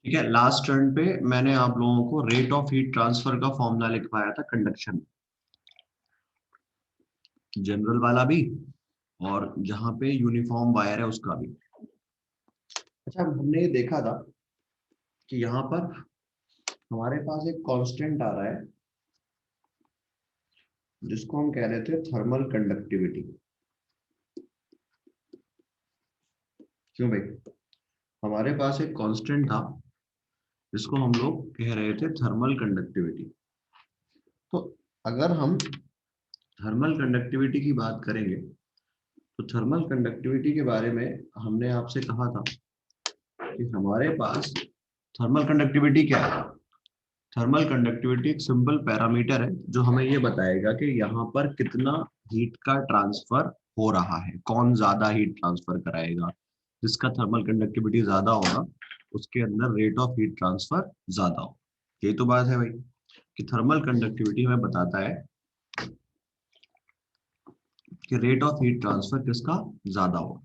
ठीक है, last turn पे मैंने आप लोगों को रेट ऑफ हीट ट्रांसफर का फॉर्मूला लिखवाया था कंडक्शन, जनरल वाला भी और जहां पे यूनिफॉर्म वायर है उसका भी। अच्छा, हमने ये देखा था कि यहाँ पर हमारे पास एक कांस्टेंट आ रहा है जिसको हम कह रहे थे थर्मल कंडक्टिविटी। क्यों भाई? हमारे पास एक कांस्टेंट था जिसको हम लोग कह रहे थे थर्मल कंडक्टिविटी। तो अगर हम थर्मल कंडक्टिविटी की बात करेंगे तो थर्मल कंडक्टिविटी के बारे में हमने आपसे कहा था कि हमारे पास थर्मल कंडक्टिविटी क्या है। थर्मल कंडक्टिविटी एक सिंपल पैरामीटर है जो हमें ये बताएगा कि यहाँ पर कितना हीट का ट्रांसफर हो रहा है, कौन ज्यादा हीट ट्रांसफर कराएगा। जिसका थर्मल कंडक्टिविटी ज्यादा होगा उसके अंदर रेट ऑफ हीट ट्रांसफर ज्यादा होगा। यही तो बात है भाई कि थर्मल कंडक्टिविटी हमें बताता है कि रेट ऑफ हीट ट्रांसफर किसका ज्यादा होगा।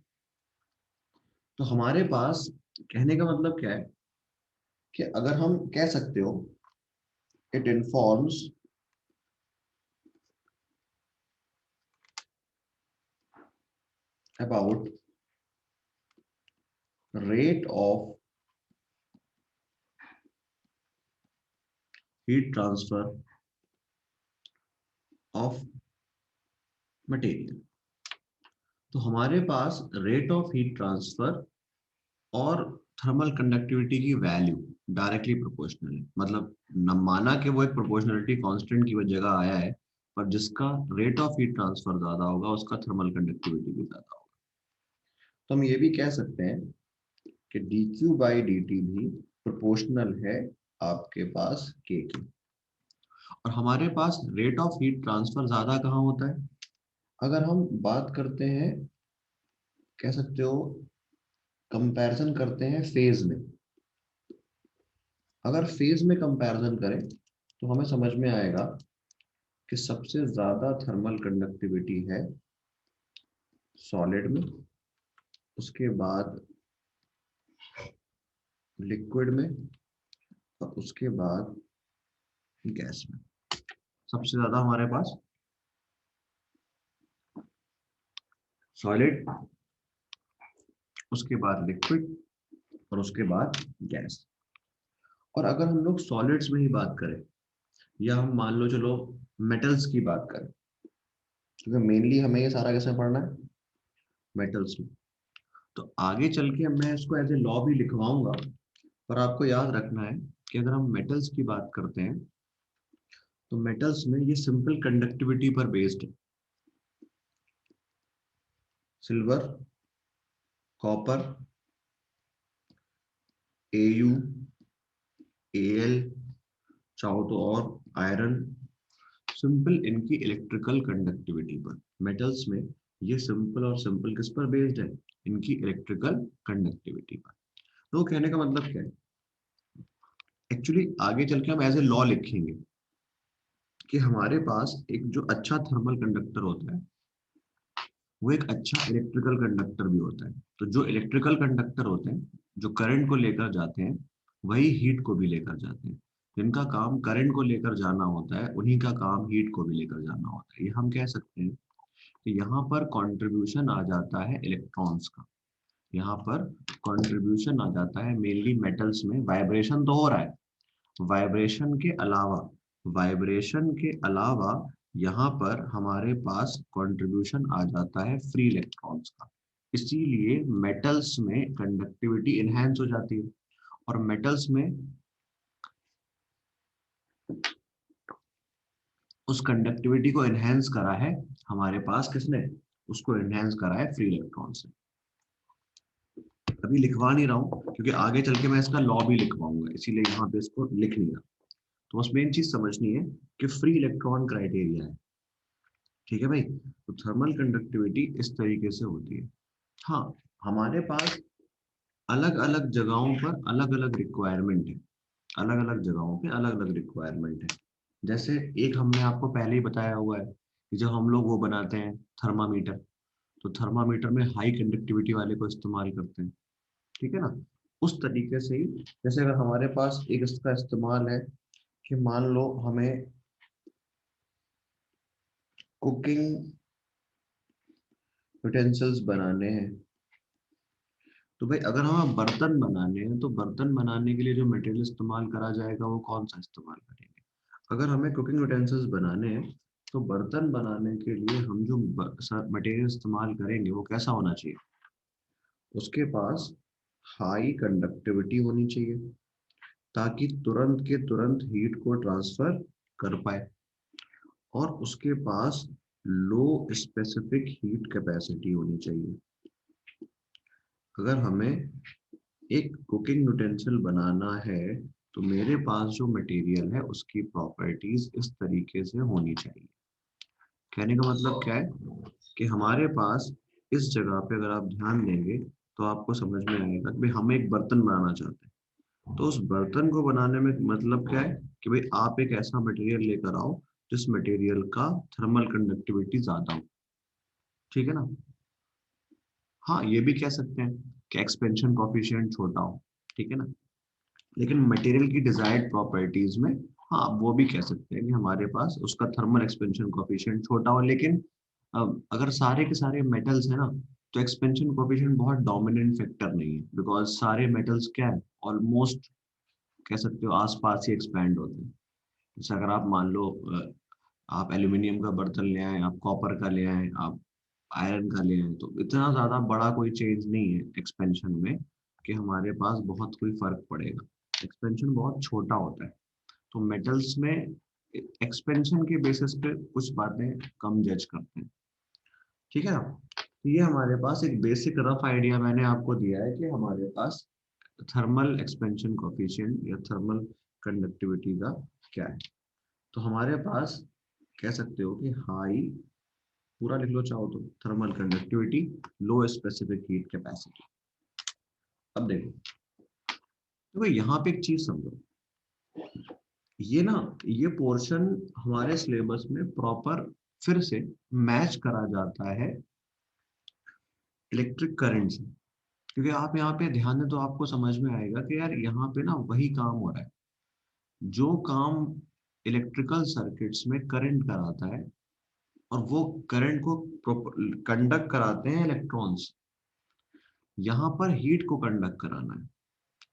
तो हमारे पास कहने का मतलब क्या है कि अगर हम कह सकते हो it informs about rate of heat transfer of material। तो हमारे पास रेट ऑफ हीट ट्रांसफर और थर्मल कंडक्टिविटी की वैल्यू डायरेक्टली प्रोपोर्शनल है। मतलब न माना कि वो एक प्रोपोर्शनलिटी कांस्टेंट की वजह जगह आया है, पर जिसका रेट ऑफ हीट ट्रांसफर ज्यादा होगा उसका थर्मल कंडक्टिविटी भी ज्यादा होगा। तो हम ये भी कह सकते हैं कि D Q by D T भी प्रोपोर्शनल है आपके पास के की। और हमारे पास रेट ऑफ हीट ट्रांसफर ज्यादा कहाँ होता है? अगर हम बात करते हैं, कह सकते हो कंपैरिजन करते हैं फेज में। अगर फेज में कंपैरिजन करें तो हमें समझ में आएगा कि सबसे ज्यादा थर्मल कंडक्टिविटी है सॉलिड में, उसके बाद लिक्विड में और उसके बाद गैस में। सबसे ज्यादा हमारे पास सॉलिड, उसके बाद लिक्विड और उसके बाद गैस। और अगर हम लोग सॉलिड्स में ही बात करें या हम मान लो चलो मेटल्स की बात करें, क्योंकि मेनली हमें ये सारा कैसे पढ़ना है, मेटल्स में। तो आगे चल के मैं इसको एज ए लॉ भी लिखवाऊंगा, पर आपको याद रखना है कि अगर हम मेटल्स की बात करते हैं तो मेटल्स में ये सिंपल कंडक्टिविटी पर बेस्ड है। सिल्वर, कॉपर, एयू, एल, चाहो तो और आयरन, सिंपल इनकी इलेक्ट्रिकल कंडक्टिविटी पर। मेटल्स में ये सिंपल और सिंपल किस पर बेस्ड है? इनकी इलेक्ट्रिकल कंडक्टिविटी पर। तो कहने का मतलब क्या है, एक्चुअली आगे चल के हम एज ए लॉ लिखेंगे कि हमारे पास एक जो अच्छा थर्मल कंडक्टर होता है वो एक अच्छा इलेक्ट्रिकल कंडक्टर भी होता है। तो जो इलेक्ट्रिकल कंडक्टर होते हैं जो करंट को लेकर जाते हैं वही हीट को भी लेकर जाते हैं। जिनका काम करंट को लेकर जाना होता है उन्हीं का काम हीट को भी लेकर जाना होता है। ये हम कह सकते हैं कि यहाँ पर कंट्रीब्यूशन आ जाता है इलेक्ट्रॉन्स का। यहाँ पर कंट्रीब्यूशन आ जाता है मेनली मेटल्स में। वाइब्रेशन तो हो रहा है, वाइब्रेशन के अलावा यहाँ पर हमारे पास कंट्रीब्यूशन आ जाता है फ्री इलेक्ट्रॉन्स का। इसीलिए मेटल्स में कंडक्टिविटी इनहेंस हो जाती है। और मेटल्स में उस कंडक्टिविटी को इनहेंस करा है हमारे पास किसने? उसको इनहेंस करा है फ्री इलेक्ट्रॉन से। अभी लिखवा नहीं रहा हूँ क्योंकि आगे चल के मैं इसका लॉ भी लिखवाऊंगा, इसीलिए यहाँ पे इसको लिख नहीं रहा। तो बस मेन चीज समझनी है कि फ्री इलेक्ट्रॉन क्राइटेरिया है। ठीक है भाई? तो थर्मल कंडक्टिविटी इस तरीके से होती है। हाँ, हमारे पास अलग अलग जगहों पर अलग अलग रिक्वायरमेंट है। अलग अलग जगहों पे अलग अलग रिक्वायरमेंट है। जैसे एक हमने आपको पहले ही बताया हुआ है कि जब हम लोग वो बनाते हैं थर्मामीटर, तो थर्मामीटर में हाई कंडक्टिविटी वाले को इस्तेमाल करते हैं। ठीक है ना? उस तरीके से ही, जैसे अगर हमारे पास एक इसका इस्तेमाल है कि मान लो हमें कुकिंग यूटेंसिल्स बनाने हैं, तो भाई अगर हमें बर्तन बनाने हैं तो बर्तन बनाने के लिए जो मटेरियल इस्तेमाल करा जाएगा वो कौन सा इस्तेमाल करेंगे। अगर हमें कुकिंग यूटेंसिल्स बनाने हैं तो बर्तन बनाने के लिए हम जो मटेरियल इस्तेमाल करेंगे वो कैसा होना चाहिए, उसके पास हाई कंडक्टिविटी होनी चाहिए ताकि तुरंत के तुरंत हीट को ट्रांसफर कर पाए, और उसके पास लो स्पेसिफिक हीट कैपेसिटी होनी चाहिए। अगर हमें एक कुकिंग यूटेंसिल बनाना है तो मेरे पास जो मटेरियल है उसकी प्रॉपर्टीज इस तरीके से होनी चाहिए। कहने का मतलब क्या है कि हमारे पास इस जगह पे अगर आप ध्यान देंगे तो आपको समझ में आएगा कि भाई हम एक बर्तन बनाना चाहते हैं, तो उस बर्तन को बनाने में मतलब क्या है कि भाई आप एक ऐसा मटेरियल लेकर आओ जिस मटेरियल का थर्मल कंडक्टिविटी ज्यादा हो, ठीक है ना। हाँ, ये भी कह सकते हैं कि एक्सपेंशन कोफिशिएंट छोटा हो, ठीक है ना। लेकिन मटेरियल की डिजायर्ड प्रॉपर्टीज में, हाँ वो भी कह सकते हैं कि हमारे पास उसका थर्मल एक्सपेंशन कोफिशिएंट छोटा हो, लेकिन अगर सारे के सारे मेटल्स है ना, तो एक्सपेंशन कोफिशिएंट बहुत डोमिनेंट फैक्टर नहीं है, बिकॉज सारे मेटल्स क्या है, ऑलमोस्ट कह सकते हो आसपास ही एक्सपैंड होते हैं। जैसे अगर आप मान लो आप एल्यूमिनियम का बर्तन ले आए, आप कॉपर का ले आए, आप आयरन का ले आए, तो इतना ज्यादा बड़ा कोई चेंज नहीं है एक्सपेंशन में कि हमारे पास बहुत कोई फर्क पड़ेगा। एक्सपेंशन बहुत छोटा होता है, तो मेटल्स में एक्सपेंशन के बेसिस पे कुछ बातें कम जज करते हैं, ठीक है ना। तो ये हमारे पास एक बेसिक रफ आइडिया मैंने आपको दिया है कि हमारे पास थर्मल एक्सपेंशन कोफिशिएंट या थर्मल कंडक्टिविटी का क्या है। तो हमारे पास कह सकते हो कि हाई, पूरा लिख लो चाहो तो, थर्मल कंडक्टिविटी, लो स्पेसिफिक हीट कैपेसिटी। अब देखो, तो भाई यहाँ पे एक चीज समझो, ये ना, ये पोर्शन हमारे सिलेबस में प्रॉपर फिर से मैच करा जाता है इलेक्ट्रिक करंट से, क्योंकि आप यहाँ पे ध्यान दें तो आपको समझ में आएगा कि यार यहाँ पे ना वही काम हो रहा है जो काम इलेक्ट्रिकल सर्किट्स में करंट कराता है, और वो करंट को कंडक्ट कराते हैं इलेक्ट्रॉन्स। यहाँ पर हीट को कंडक्ट कराना है,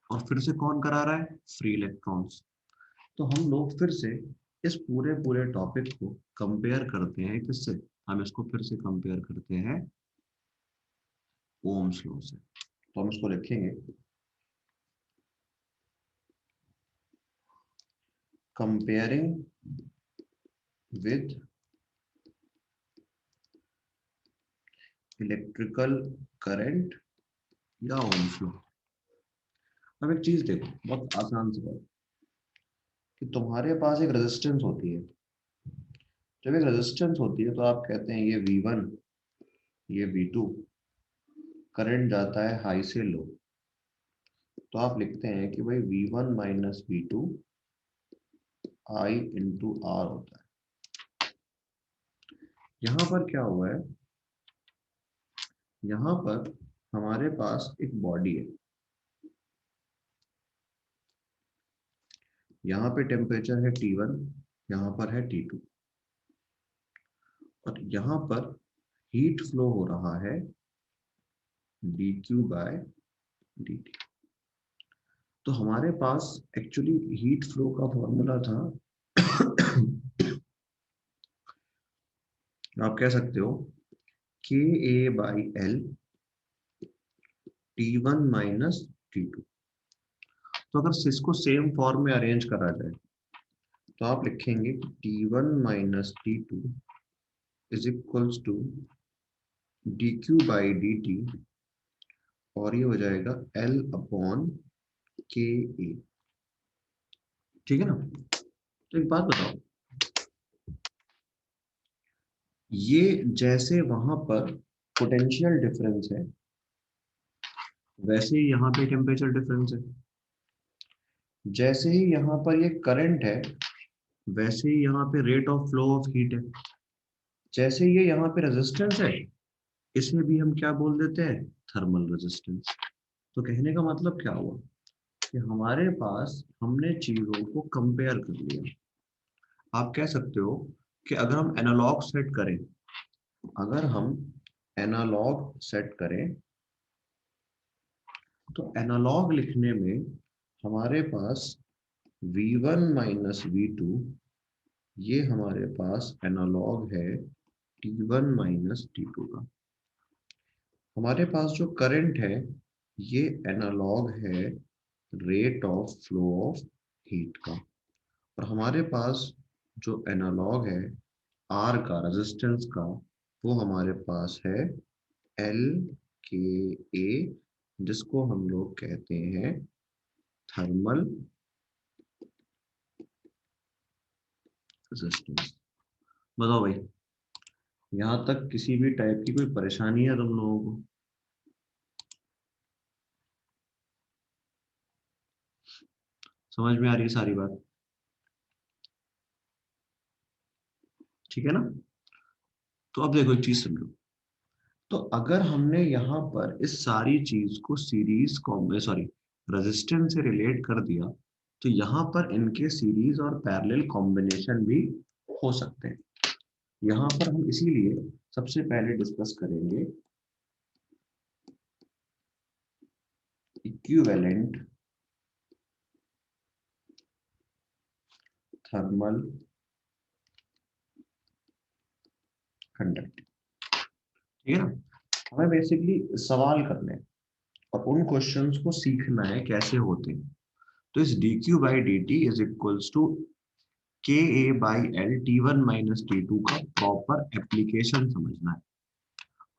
और फिर से कौन करा रहा है, फ्री इलेक्ट्रॉन्स। तो हम लोग फिर से इस पूरे पूरे टॉपिक को कंपेयर करते हैं किससे, हम इसको फिर से कंपेयर करते हैं ओम्स लॉ से। तो हम इसको लिखेंगे कंपेयरिंग विद इलेक्ट्रिकल करंट या ओम्स लॉ। अब एक चीज देखो, बहुत आसान सी बात, कि तुम्हारे पास एक रेजिस्टेंस होती है। जब एक रेजिस्टेंस होती है तो आप कहते हैं ये V1, ये V2, करंट जाता है हाई से लो, तो आप लिखते हैं कि भाई V1 minus V2 I into R होता है। यहाँ पर क्या हुआ है, यहाँ पर हमारे पास एक बॉडी है, यहाँ पे टेम्परेचर है T1, यहाँ पर है T2, और यहाँ पर हीट फ्लो हो रहा है dQ/dt। तो हमारे पास एक्चुअली हीट फ्लो का फॉर्मूला था आप कह सकते हो KA/L T1 माइनस T2। तो अगर इसको सेम फॉर्म में अरेंज करा जाए तो आप लिखेंगे T1 minus T2 is equals to dQ/dt, और ये हो जाएगा L अपॉन KA, ठीक है ना। तो एक बात बताओ, ये जैसे वहां पर पोटेंशियल डिफरेंस है वैसे ही यहाँ पे टेम्परेचर डिफरेंस है, जैसे ही यहाँ पर ये करंट है वैसे ही यहाँ पे rate of flow of heat है, जैसे ये यहाँ पे रेजिस्टेंस है इसे भी हम क्या बोल देते हैं, थर्मल रेजिस्टेंस। तो कहने का मतलब क्या हुआ कि हमारे पास हमने चीजों को कंपेयर कर लिया। आप कह सकते हो कि अगर हम एनालॉग सेट करें, अगर हम एनालॉग सेट करें तो एनालॉग लिखने में हमारे पास V1 माइनस V2, ये हमारे पास एनालॉग है T1 माइनस T2 का। हमारे पास जो करंट है ये एनालॉग है rate of flow of heat का। और हमारे पास जो एनालॉग है आर का, रेजिस्टेंस का, वो हमारे पास है एल के ए, जिसको हम लोग कहते हैं थर्मल रेजिस्टेंस। बताओ भाई, यहाँ तक किसी भी टाइप की कोई परेशानी है तुम लोगों को? समझ में आ रही है सारी बात? ठीक है ना? तो अब देखो एक चीज समझो। तो अगर हमने यहाँ पर इस सारी चीज को सीरीज सॉरी रेजिस्टेंस से रिलेट कर दिया, तो यहाँ पर इनके सीरीज और पैरेलल कॉम्बिनेशन भी हो सकते हैं। यहाँ पर हम इसीलिए सबसे पहले डिस्कस करेंगे इक्विवेलेंट थर्मल कंडक्टिविटी। ठीक है ना? हमें बेसिकली सवाल करने हैं और उन क्वेश्चंस को सीखना है कैसे होते हैं। तो इस dq by D T is equals to K A by L T one minus T two का प्रॉपर एप्लीकेशन समझना है।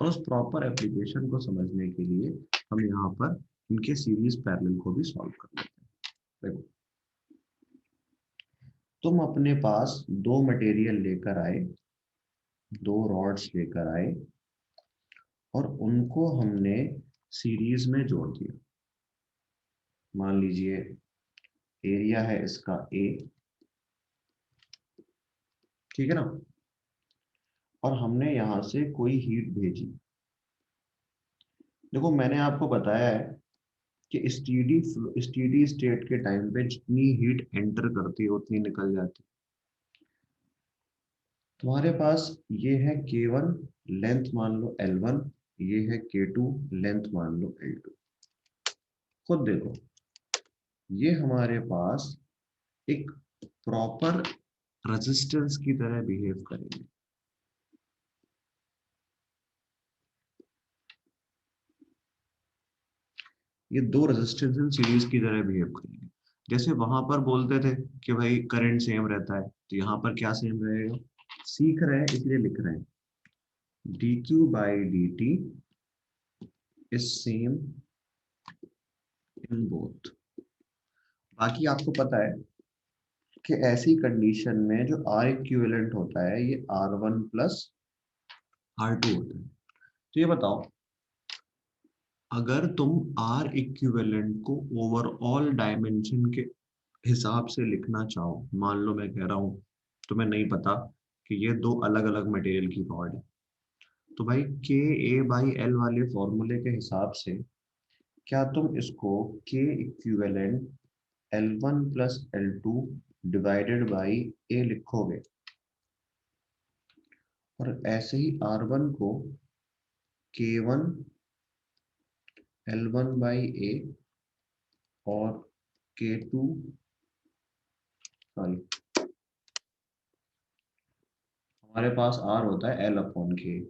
और उस प्रॉपर एप्लीकेशन को समझने के लिए हम यहाँ पर इनके सीरीज पैरेलल को भी सॉल्व कर लेते हैं। देखो, तुम अपने पास दो मटेरियल लेकर आए, दो रॉड्स लेकर आए और उनको हमने सीरीज में जोड़ दिया। मान लीजिए एरिया है इसका ए, ठीक है ना? और हमने यहां से कोई हीट भेजी। देखो मैंने आपको बताया है कि स्टीडी स्टेट के टाइम पे जितनी हीट एंटर करती है उतनी निकल जाती है। तुम्हारे पास ये है K1, लेंथ मान लो L1, ये है K2, लेंथ मान लो L2। खुद देखो, ये हमारे पास एक प्रॉपर रेजिस्टेंस की तरह बिहेव करेंगे। ये दो रेजिस्टेंस इन सीरीज की तरह बिहेव करेंगे। जैसे वहां पर बोलते थे कि भाई करंट सेम रहता है, तो यहाँ पर क्या सेम रहेगा? सीख रहे हैं इसलिए लिख रहे हैं, dq by D T is same in both. बाकी आपको पता है कि ऐसी कंडीशन में जो आर इक्विवेलेंट होता है ये R1 प्लस R2 होता है। तो ये बताओ, अगर तुम आर इक्विवेलेंट को ओवरऑल डायमेंशन के हिसाब से लिखना चाहो, मान लो मैं कह रहा हूं तुम्हें नहीं पता कि ये दो अलग अलग मटेरियल की रॉड है, तो भाई के ए बाई एल वाले फॉर्मूले के हिसाब से क्या तुम इसको K equivalent L1 plus L2 divided by A लिखोगे? और ऐसे ही R1 को K1 L1 बाई ए और K2 सॉरी हमारे पास R होता है L अपॉन के,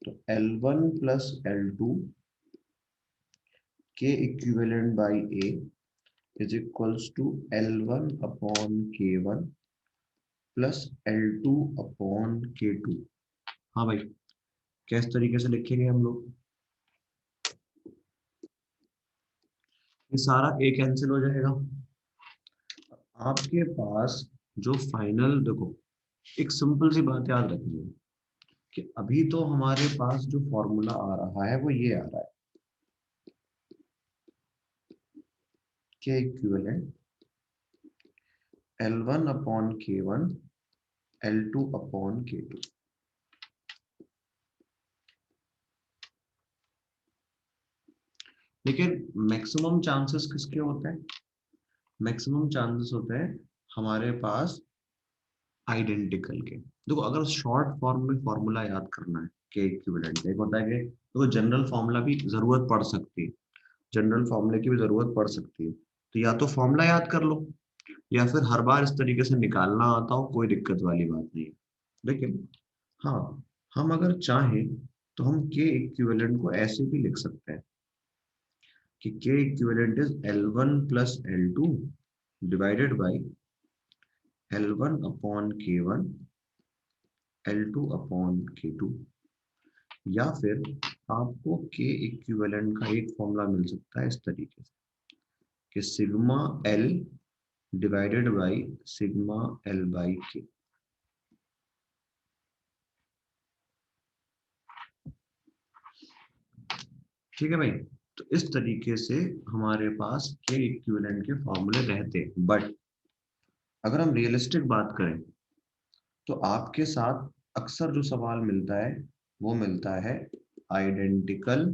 तो L1 प्लस L2 के equivalent by A is equals to L1 upon K1 plus L2 upon K2। हाँ भाई, किस तरीके से लिखेंगे हम लोग? ये सारा ए कैंसिल हो जाएगा। आपके पास जो फाइनल, देखो एक सिंपल सी बात याद रखिए कि अभी तो हमारे पास जो फॉर्मूला आ रहा है वो ये आ रहा है, के equivalent L1 upon K1 L2 upon K2। लेकिन मैक्सिमम चांसेस किसके होते हैं? मैक्सिमम चांसेस होते हैं हमारे पास आइडेंटिकल के। देखो अगर शॉर्ट फॉर्म में फॉर्मूला याद करना है के इक्विवेलेंट, एक होता है कि देखो जनरल फॉर्मूला भी जरूरत पड़ सकती है, जनरल फॉर्मूले की भी जरूरत पड़ सकती है, तो या तो फॉर्मूला याद कर लो या फिर हर बार इस तरीके से निकालना आता हो, कोई दिक्कत वाली बात नहीं है। लेकिन हाँ, हम अगर चाहें तो हम के इक्विवेलेंट को ऐसे भी लिख सकते हैं कि के equivalent is L1 plus L2 divided by L1 upon K1 L2 upon K2। या फिर आपको के इक्विवेलेंट का एक फॉर्मूला मिल सकता है इस तरीके से कि sigma L divided by sigma L by के। ठीक है भाई, तो इस तरीके से हमारे पास के इक्विवेलेंट के फॉर्मूले रहते हैं। बट अगर हम रियलिस्टिक बात करें तो आपके साथ अक्सर जो सवाल मिलता है वो मिलता है आइडेंटिकल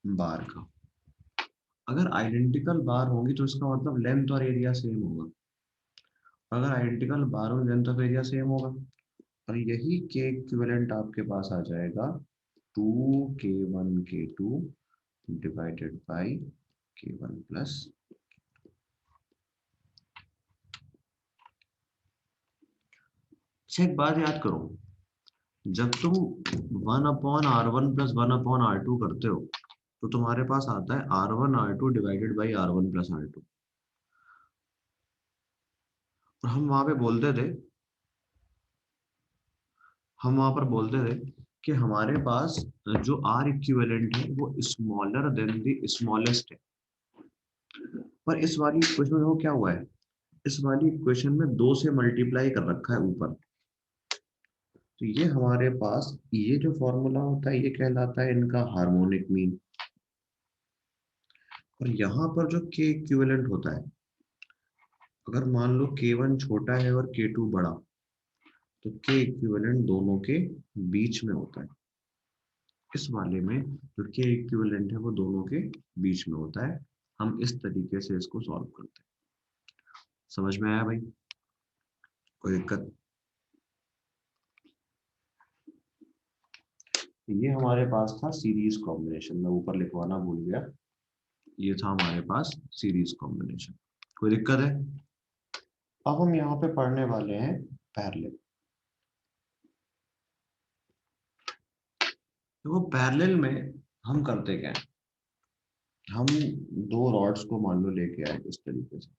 बार का। अगर आइडेंटिकल बार होगी तो इसका मतलब लेंथ और एरिया सेम होगा। अगर आइडेंटिकल बार और लेंथ ऑफ एरिया सेम होगा और यही के इक्विवेलेंट आपके पास आ जाएगा 2k1k2 divided by k1 plus. अच्छा एक बात याद करो, जब तुम 1/R1 प्लस 1/R2 करते हो तो तुम्हारे पास आता है R1R2 divided by R1 plus R2। और हम वहां पर बोलते थे कि हमारे पास जो आर इक्विवेलेंट है वो स्मॉलर देन द स्मॉलेस्ट है। पर इस वाली इक्वेशन में वो क्या हुआ है, इस वाली इक्वेशन में 2 से मल्टीप्लाई कर रखा है ऊपर। तो ये हमारे पास ये जो फॉर्मूला होता है ये कहलाता है इनका हार्मोनिक मीन। और यहाँ पर जो के इक्विवेलेंट होता है, अगर मान लो K1 छोटा है और K2 बड़ा, तो के इक्विवेलेंट दोनों के बीच में होता है। इस वाले में जो के इक्विवेलेंट है वो दोनों के बीच में होता है। हम इस तरीके से इसको सॉल्व करते हैं। समझ में आया भाई? कोई दिक्कत? ये हमारे पास था सीरीज कॉम्बिनेशन, मैं ऊपर लिखवाना भूल गया। ये था हमारे पास सीरीज कॉम्बिनेशन। कोई दिक्कत है? अब हम यहाँ पे पढ़ने वाले हैं पैरेलल। देखो पैरेलल में हम करते क्या है, हम दो रॉड्स को मान लो लेके आए इस तरीके से।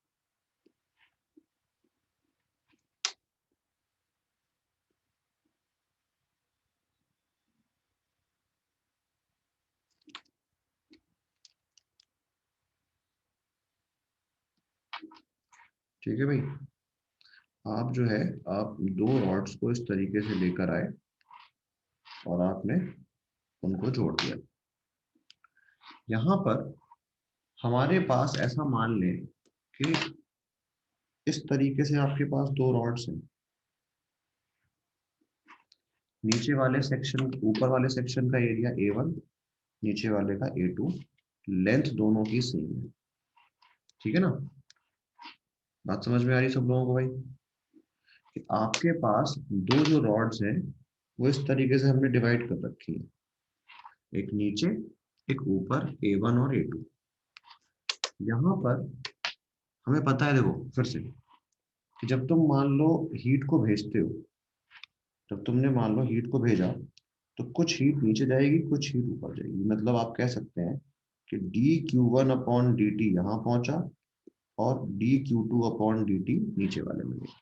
ठीक है भाई, आप जो है आप दो रॉड्स को इस तरीके से लेकर आए और आपने उनको जोड़ दिया। यहाँ पर हमारे पास ऐसा मान लें कि इस तरीके से आपके पास दो रॉड्स हैं। नीचे वाले सेक्शन, ऊपर वाले सेक्शन का एरिया A1, नीचे वाले का A2, लेंथ दोनों की सेम है। ठीक है ना? बात समझ में आ रही सब लोगों को भाई? कि आपके पास दो जो रॉड्स हैं वो इस तरीके से हमने डिवाइड कर रखी है, एक नीचे एक ऊपर, A1 और A2। यहाँ पर हमें पता है, देखो फिर से, कि जब तुम मान लो हीट को भेजते हो, जब तुमने मान लो हीट को भेजा तो कुछ हीट नीचे जाएगी, कुछ हीट ऊपर जाएगी। मतलब आप कह सकते हैं कि dQ1 अपॉन dt यहाँ पहुंचा और dQ2 अपॉन dt नीचे वाले में गया।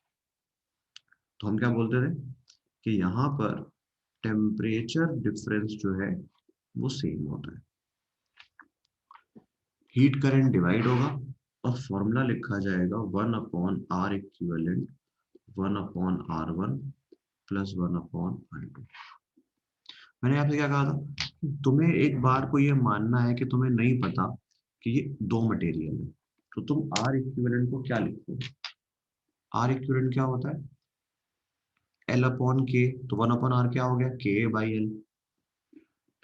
तो हम क्या बोलते थे कि यहाँ पर टेम्परेचर डिफरेंस जो है वो सेम होता है। हीट करंट डिवाइड होगा और फॉर्मूला लिखा जाएगा 1/R equivalent 1/R1 plus 1/R2। मैंने आपसे क्या कहा था, तुम्हें एक बार को ये मानना है कि तुम्हें नहीं पता कि ये दो मटेरियल है, तो तुम आर इक्विवेलेंट को क्या लिखते हो? आर इक्विवेलेंट क्या होता है? एल अपॉन के। तो 1/R क्या हो गया? के बाई एल।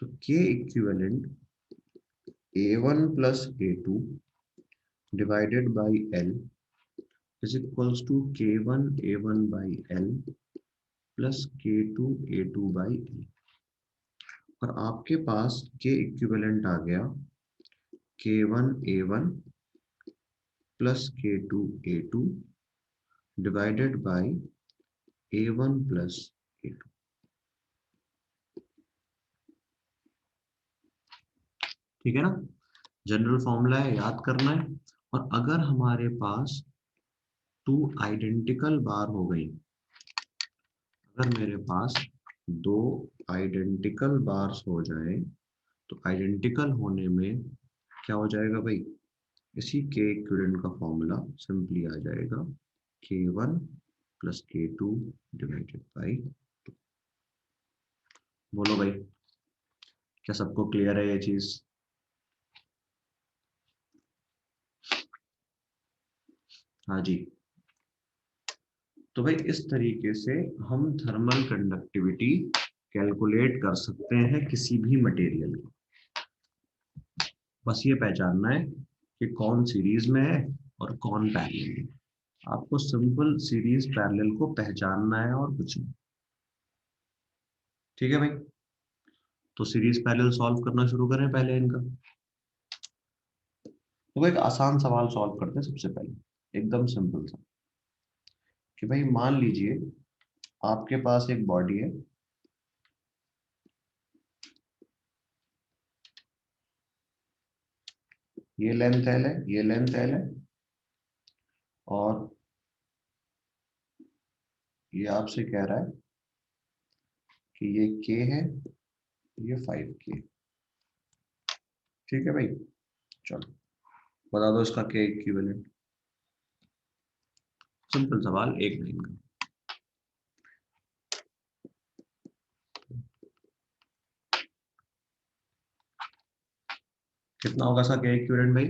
तो के equivalent A1 plus A2 divided by L is equals to K1 A1 by L plus K2 A2 by L। और आपके पास के इक्विवेलेंट आ गया K1 A1 plus K2 A2 divided by A1 plus A2। ठीक है ना, general formula है, याद करना है। और अगर हमारे पास टू आइडेंटिकल बार हो गई, अगर मेरे पास दो आइडेंटिकल बार्स हो जाए तो आइडेंटिकल होने में क्या हो जाएगा भाई, इसी के इक्विवेलेंट का फॉर्मूला सिंपली आ जाएगा K1 plus K2 divided by. बोलो भाई, क्या सबको क्लियर है ये चीज? हाँ जी। तो भाई इस तरीके से हम थर्मल कंडक्टिविटी कैलकुलेट कर सकते हैं किसी भी मटेरियल की। बस ये पहचानना है कि कौन सीरीज में है और कौन पैरेलल में। आपको सिंपल सीरीज पैरेलल को पहचानना है और कुछ नहीं। ठीक है भाई, तो सीरीज पैरेलल सॉल्व करना शुरू करें पहले इनका। तो एक आसान सवाल सॉल्व करते हैं सबसे पहले, एकदम सिंपल सा। कि भाई मान लीजिए आपके पास एक बॉडी है, ये लेंथ एल है, ये लेंथ एल है, और ये आपसे कह रहा है कि ये के है, ये 5K। ठीक है भाई, चलो बता दो इसका के इक्विवेलेंट। सिंपल सवाल, एक लाइन का। कितना होगा इसका के इक्विवेलेंट भाई?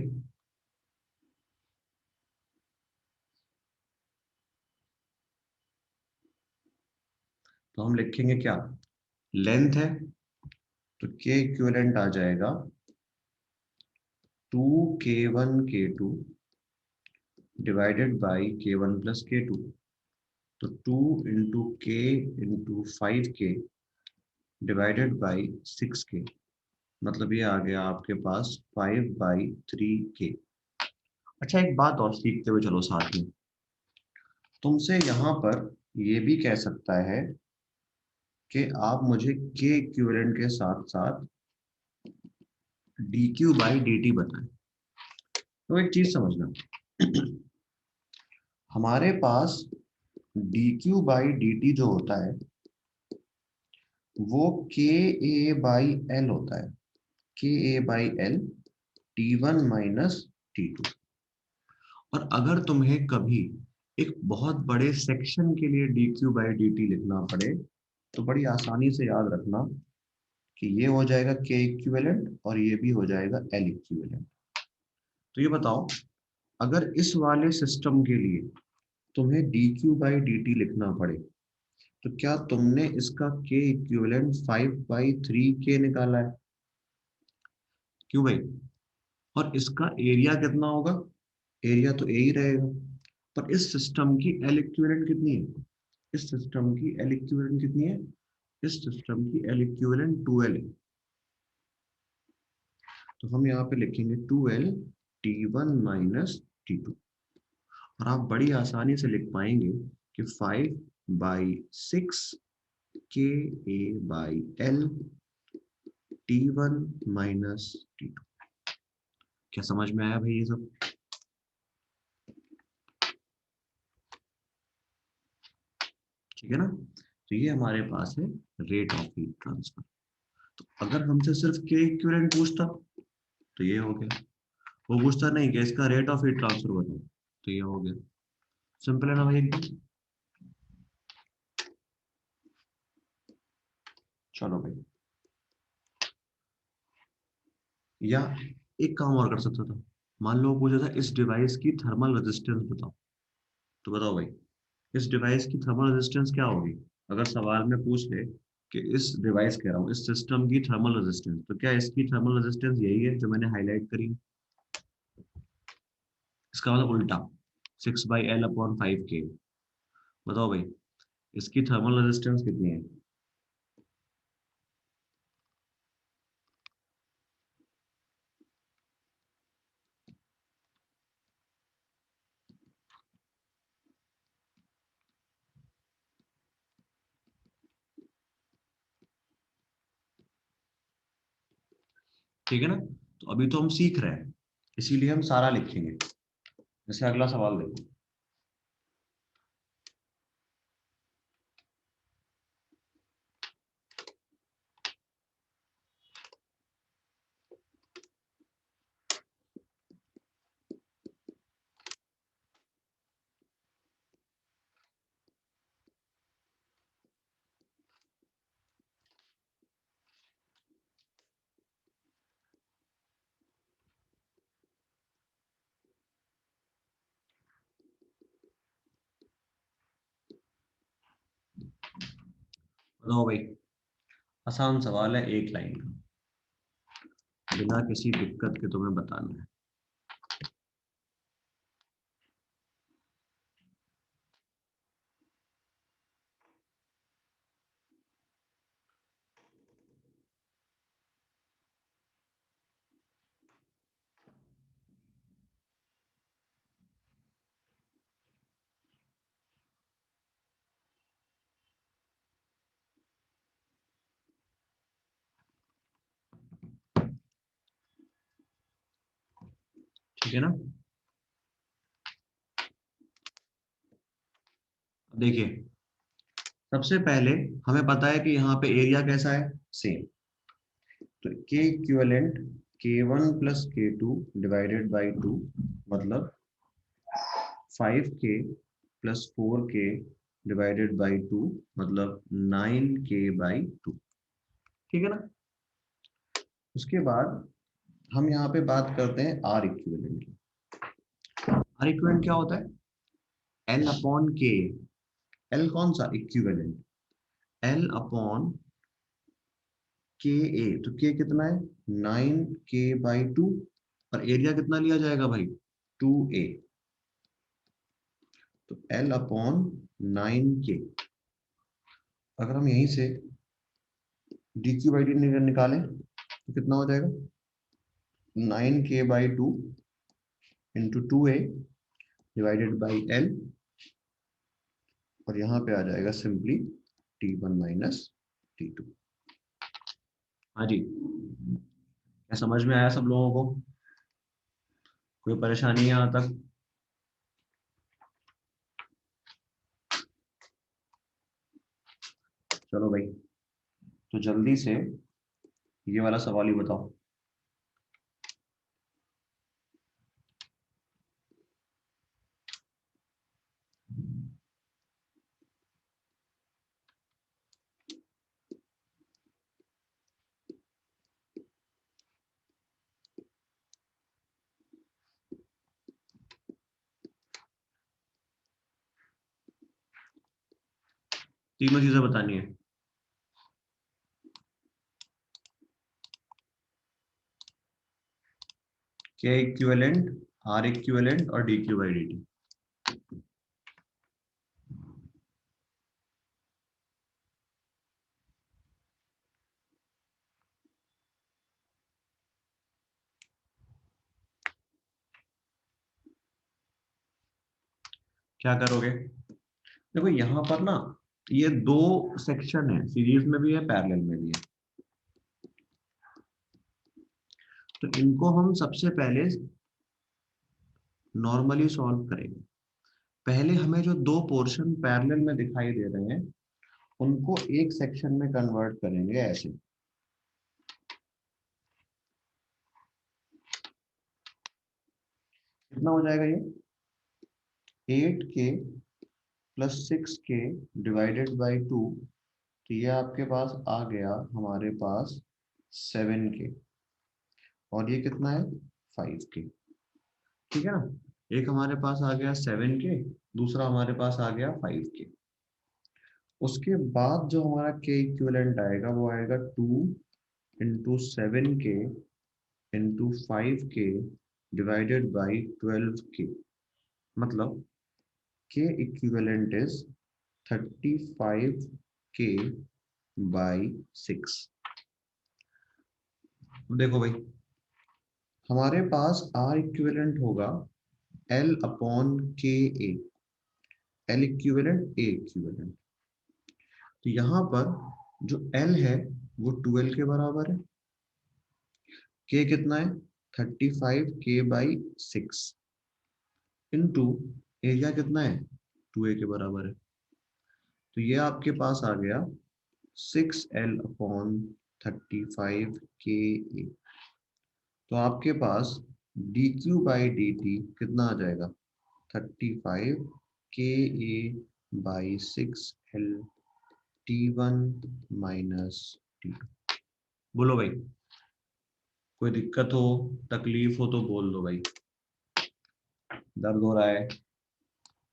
तो हम लिखेंगे क्या, लेंथ है तो के इक्विवेलेंट आ जाएगा 2K1 K2 divided by K1 plus K2। तो 2 इंटू के into 5K divided by 6K, मतलब ये आ गया आपके पास 5/3K। अच्छा एक बात और सीखते हुए चलो साथ में, तुमसे यहाँ पर ये भी कह सकता है कि आप मुझे के इक्विवेलेंट के साथ साथ dQ/dt बताएं। तो एक चीज समझना, हमारे पास dQ/dt जो होता है वो KA/L होता है, KA/L T1 माइनस T2। और अगर तुम्हें कभी एक बहुत बड़े सेक्शन के लिए dQ/dt लिखना पड़े तो बड़ी आसानी से याद रखना कि ये हो जाएगा के इक्विवेलेंट और ये भी हो जाएगा एल इक्विवेलेंट। तो ये बताओ, अगर इस वाले सिस्टम के लिए तुम्हें dQ/dt लिखना पड़े तो क्या तुमने इसका के इक्विवेलेंट 5/3K निकाला है? क्यों भाई? और इसका एरिया कितना होगा? एरिया तो ए ही रहेगा। पर इस सिस्टम की एल इक्विवेलेंट कितनी है? इस सिस्टम की एल इक्विवेलेंट कितनी है? इस सिस्टम की एल इक्विवेलेंट 2L है। तो हम यहाँ पे लिखेंगे 2L T1 माइनस T2। और आप बड़ी आसानी से लिख पाएंगे कि 5/6KA/L T1 माइनस T2। क्या समझ में आया भाई ये सब? ठीक है ना? तो ये हमारे पास है रेट ऑफ हीट ट्रांसफर। तो अगर हमसे सिर्फ के इक्विवेलेंट पूछता तो ये हो गया, वो पूछता नहीं कि इसका रेट ऑफ हीट ट्रांसफर बताओ, तो ये हो गया। सिंपल है ना भाई एकदम। चलो भाई, या एक काम और कर सकता था। मान लो पूछा था इस डिवाइस की थर्मल रेजिस्टेंस बताओ। तो बताओ भाई, इस डिवाइस की थर्मल रेजिस्टेंस क्या होगी? अगर सवाल में पूछ ले कि इस डिवाइस कह रहा हूँ, इस सिस्टम की थर्मल रेजिस्टेंस, तो क्या इसकी थर्मल रेजिस्टेंस यही है जो मैंने हाईलाइट करी? इसका मतलब उल्टा, 6/L/5K। बताओ भाई, इसकी थर्मल रेजिस्टेंस कितनी है? ठीक है ना? तो अभी तो हम सीख रहे हैं, इसीलिए हम सारा लिखेंगे। जैसे अगला सवाल देखो। बताओ भाई, आसान सवाल है, एक लाइन का, बिना किसी दिक्कत के तुम्हें बताना है। ठीक है ना? अब देखिए, सबसे पहले हमें पता है कि यहाँ पे एरिया कैसा है, सेम। तो के equivalent K1 + K2 divided by 2, मतलब 5K + 4K डिवाइडेड बाई 2, मतलब 9K/2। ठीक है ना? उसके बाद हम यहाँ पे बात करते हैं आर इक्विवेलेंट की। आर इक्विवेलेंट क्या होता है? L/K। एल कौन सा? इक्विवेलेंट। L/K ए, तो के कितना है? 9K/2। और एरिया कितना लिया जाएगा भाई? 2A। तो L/9K। अगर हम यहीं से dQ/d निकालें तो कितना हो जाएगा? 9K/2 into 2A divided by L, और यहाँ पे आ जाएगा सिंपली T1 माइनस T2। हाँ जी, क्या समझ में आया सब लोगों को? कोई परेशानी है यहाँ तक? चलो भाई, तो जल्दी से ये वाला सवाल ही बताओ। तीनों चीजें बतानी है। के इक्विवेलेंट, आर इक्विवेलेंट और dQ/dt। क्या करोगे? देखो यहाँ पर ना, ये दो सेक्शन है, सीरीज में भी है, पैरेलल में भी है। तो इनको हम सबसे पहले नॉर्मली सॉल्व करेंगे। पहले हमें जो दो पोर्शन पैरेलल में दिखाई दे रहे हैं उनको एक सेक्शन में कन्वर्ट करेंगे ऐसे। कितना हो जाएगा ये? 8K + 6K divided by 2। तो ये आपके पास आ गया हमारे पास 7K, और ये कितना है? 5K। ठीक है ना? एक हमारे पास आ गया 7K, दूसरा हमारे पास आ गया 5K। उसके बाद जो हमारा के इक्विवेलेंट आएगा वो आएगा 2 × 7k × 5k divided by 12k, मतलब के इक्विवेलेंट इज 35k बाई 6। देखो भाई, हमारे पास आर इक्विवेलेंट होगा एल अपॉन के ए, एल इक्विवेलेंट ए इक्विवेलेंट। तो यहाँ पर जो एल है वो 12 के बराबर है, के कितना है 35k बाई 6 इंटू एरिया कितना है 2a के बराबर है। तो ये आपके पास आ गया 6l अपॉन 35k ए। तो आपके पास dq बाई dt कितना आ जाएगा 35k A by 6l t1 minus t2। बोलो भाई, कोई दिक्कत हो तकलीफ हो तो बोल दो भाई। दर्द हो रहा है,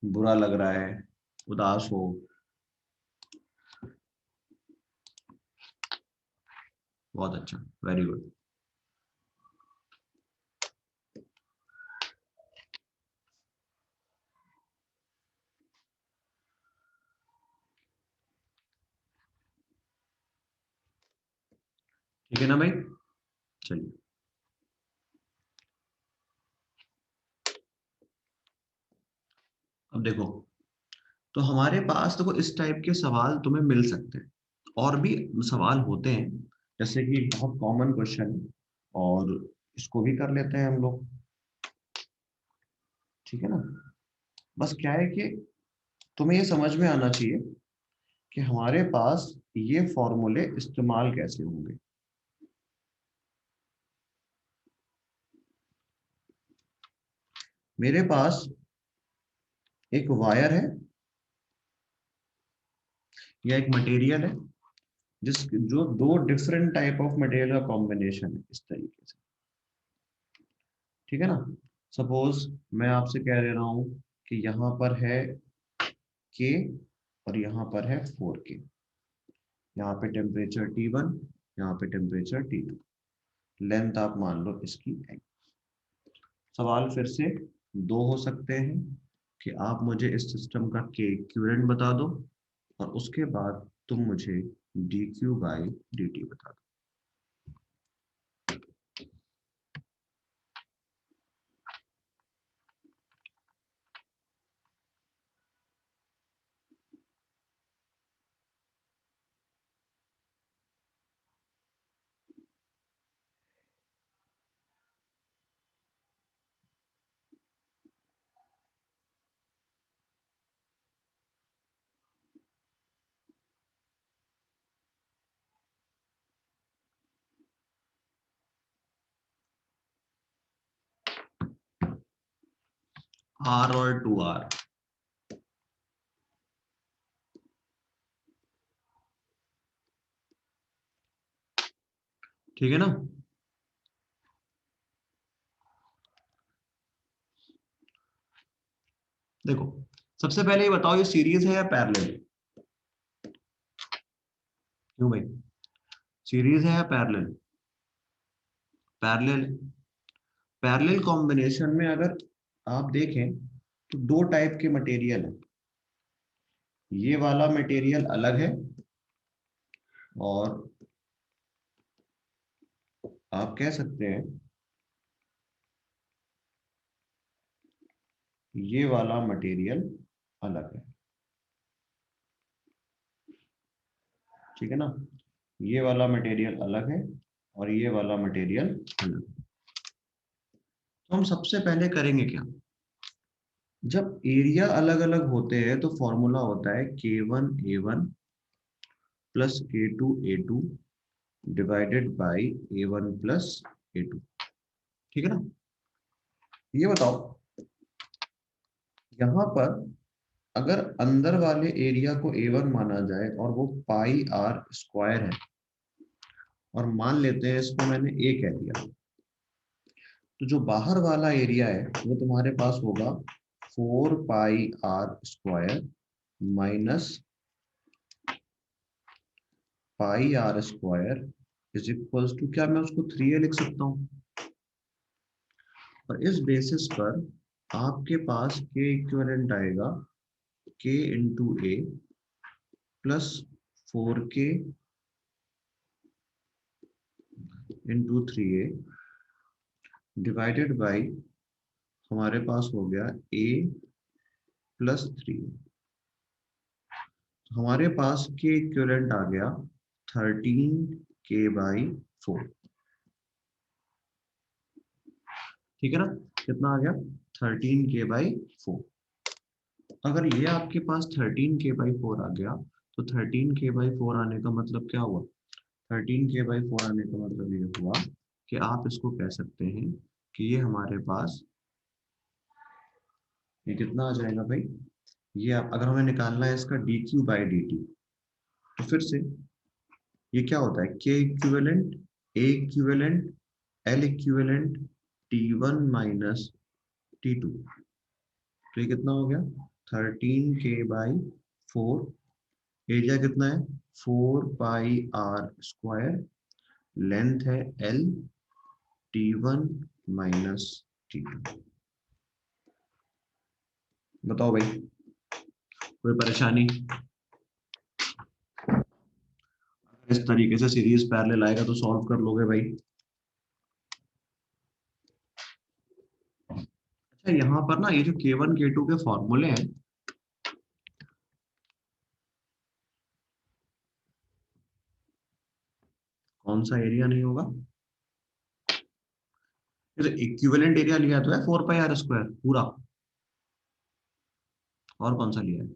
बुरा लग रहा है, उदास हो। बहुत अच्छा, वेरी गुड। ठीक है ना भाई, चलिए अब देखो। तो हमारे पास देखो इस टाइप के सवाल तुम्हें मिल सकते हैं, और भी सवाल होते हैं, जैसे कि बहुत कॉमन क्वेश्चन, और इसको भी कर लेते हैं हम लोग। ठीक है ना, बस क्या है कि तुम्हें ये समझ में आना चाहिए कि हमारे पास ये फॉर्मूले इस्तेमाल कैसे होंगे। मेरे पास एक वायर है या एक मटेरियल है, जिस जो दो डिफरेंट टाइप ऑफ मटेरियल का कॉम्बिनेशन है इस तरीके से। ठीक है ना, सपोज मैं आपसे कह दे रहा हूं कि यहाँ पर है के और यहाँ पर है 4k। यहाँ पे टेम्परेचर T1, यहाँ पे टेम्परेचर T2, लेंथ आप मान लो इसकी x। सवाल फिर से दो हो सकते हैं कि आप मुझे इस सिस्टम का के इक्विवेलेंट बता दो, और उसके बाद तुम मुझे dq बाई dt बता दो। R और 2R, ठीक है ना। देखो, सबसे पहले ये बताओ, ये सीरीज है या पैरेलल? क्यों भाई, सीरीज है या पैरेलल? पैरेलल। पैरेलल कॉम्बिनेशन में अगर आप देखें तो दो टाइप के मटेरियल है। ये वाला मटेरियल अलग है, और आप कह सकते हैं ये वाला मटेरियल अलग है। ठीक है ना, ये वाला मटेरियल अलग है और ये वाला मटेरियल अलग है। तो हम सबसे पहले करेंगे क्या, जब एरिया अलग अलग होते हैं तो फॉर्मूला होता है k1a1 plus k2a2 divided by a1 plus a2। ठीक है ना, ये बताओ, यहाँ पर अगर अंदर वाले एरिया को a1 माना जाए और वो पाई आर स्क्वायर है, और मान लेते हैं इसको मैंने a कह दिया, तो जो बाहर वाला एरिया है वो तुम्हारे पास होगा 4 pi r square minus pi r square is equals to, क्या मैं उसको 3a लिख सकता हूँ? और इस बेसिस पर आपके पास के इक्विवेलेंट आएगा k into A plus 4k into 3a divided by, हमारे पास हो गया a प्लस 3a। हमारे पास के इक्विवेलेंट आ गया 13k/4। ठीक है ना? कितना आ गया? 13k/4। अगर ये आपके पास 13k/4 आ गया, तो 13k/4 आने का मतलब क्या हुआ? 13k/4 आने का मतलब ये हुआ कि आप इसको कह सकते हैं कि ये हमारे पास, ये कितना आ जाएगा भाई? ये अगर हमें निकालना है इसका dq/dt, तो फिर से ये क्या होता है? k equivalent, a equivalent, l equivalent, t1 minus t2। तो ये कितना हो गया? 13k/4। एरिया कितना है? 4πr²। लेंथ है l, t1 माइनस t2। बताओ भाई, कोई परेशानी? इस तरीके से सीरीज पैरेलल आएगा तो सॉल्व कर लोगे भाई। अच्छा, यहाँ पर ना ये जो k1 k2 के फॉर्मूले हैं, कौन सा एरिया नहीं होगा? ये तो इक्विवेलेंट एरिया लिया तो है 4πr² पूरा। और कौन सा लिया है?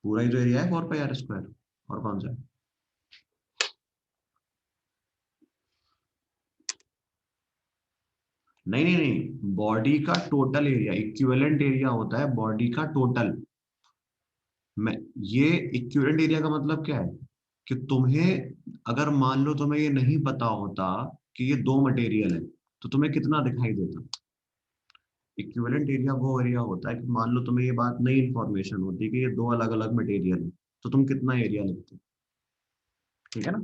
पूरा ही तो एरिया है 4πr²। और कौन सा है? नहीं नहीं नहीं, बॉडी का टोटल एरिया इक्विवेलेंट एरिया होता है, बॉडी का टोटल। मैं, ये इक्विवेलेंट एरिया का मतलब क्या है कि तुम्हें, अगर मान लो तुम्हें ये नहीं पता होता कि ये दो मटेरियल है, तो तुम्हें कितना दिखाई देता? इक्विवेलेंट एरिया वो एरिया होता है कि मान लो तुम्हें ये बात नई इंफॉर्मेशन होती कि ये दो अलग अलग मटेरियल है, तो तुम कितना एरिया लिखते? ठीक है ना?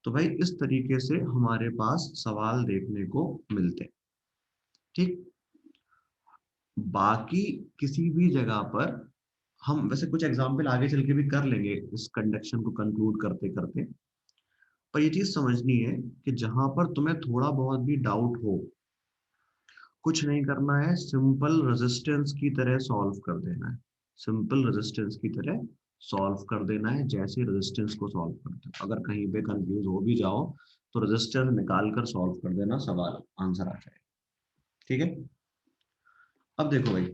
तो भाई इस तरीके से हमारे पास सवाल देखने को मिलते हैं। ठीक। बाकी किसी भी जगह पर हम वैसे कुछ एग्जाम्पल आगे चल के भी कर लेंगे इस कंडक्शन को कंक्लूड करते करते। पर ये चीज समझनी है कि जहां पर तुम्हें थोड़ा बहुत भी डाउट हो, कुछ नहीं करना है, सिंपल रेजिस्टेंस की तरह सॉल्व कर देना है। सिंपल रेजिस्टेंस की तरह सॉल्व कर देना है, जैसे रेजिस्टेंस को सॉल्व करते हो। अगर कहीं पे कंफ्यूज हो भी जाओ तो रेजिस्टेंस निकाल कर सॉल्व कर देना, सवाल आंसर आ जाएगा। ठीक है? अब देखो भाई,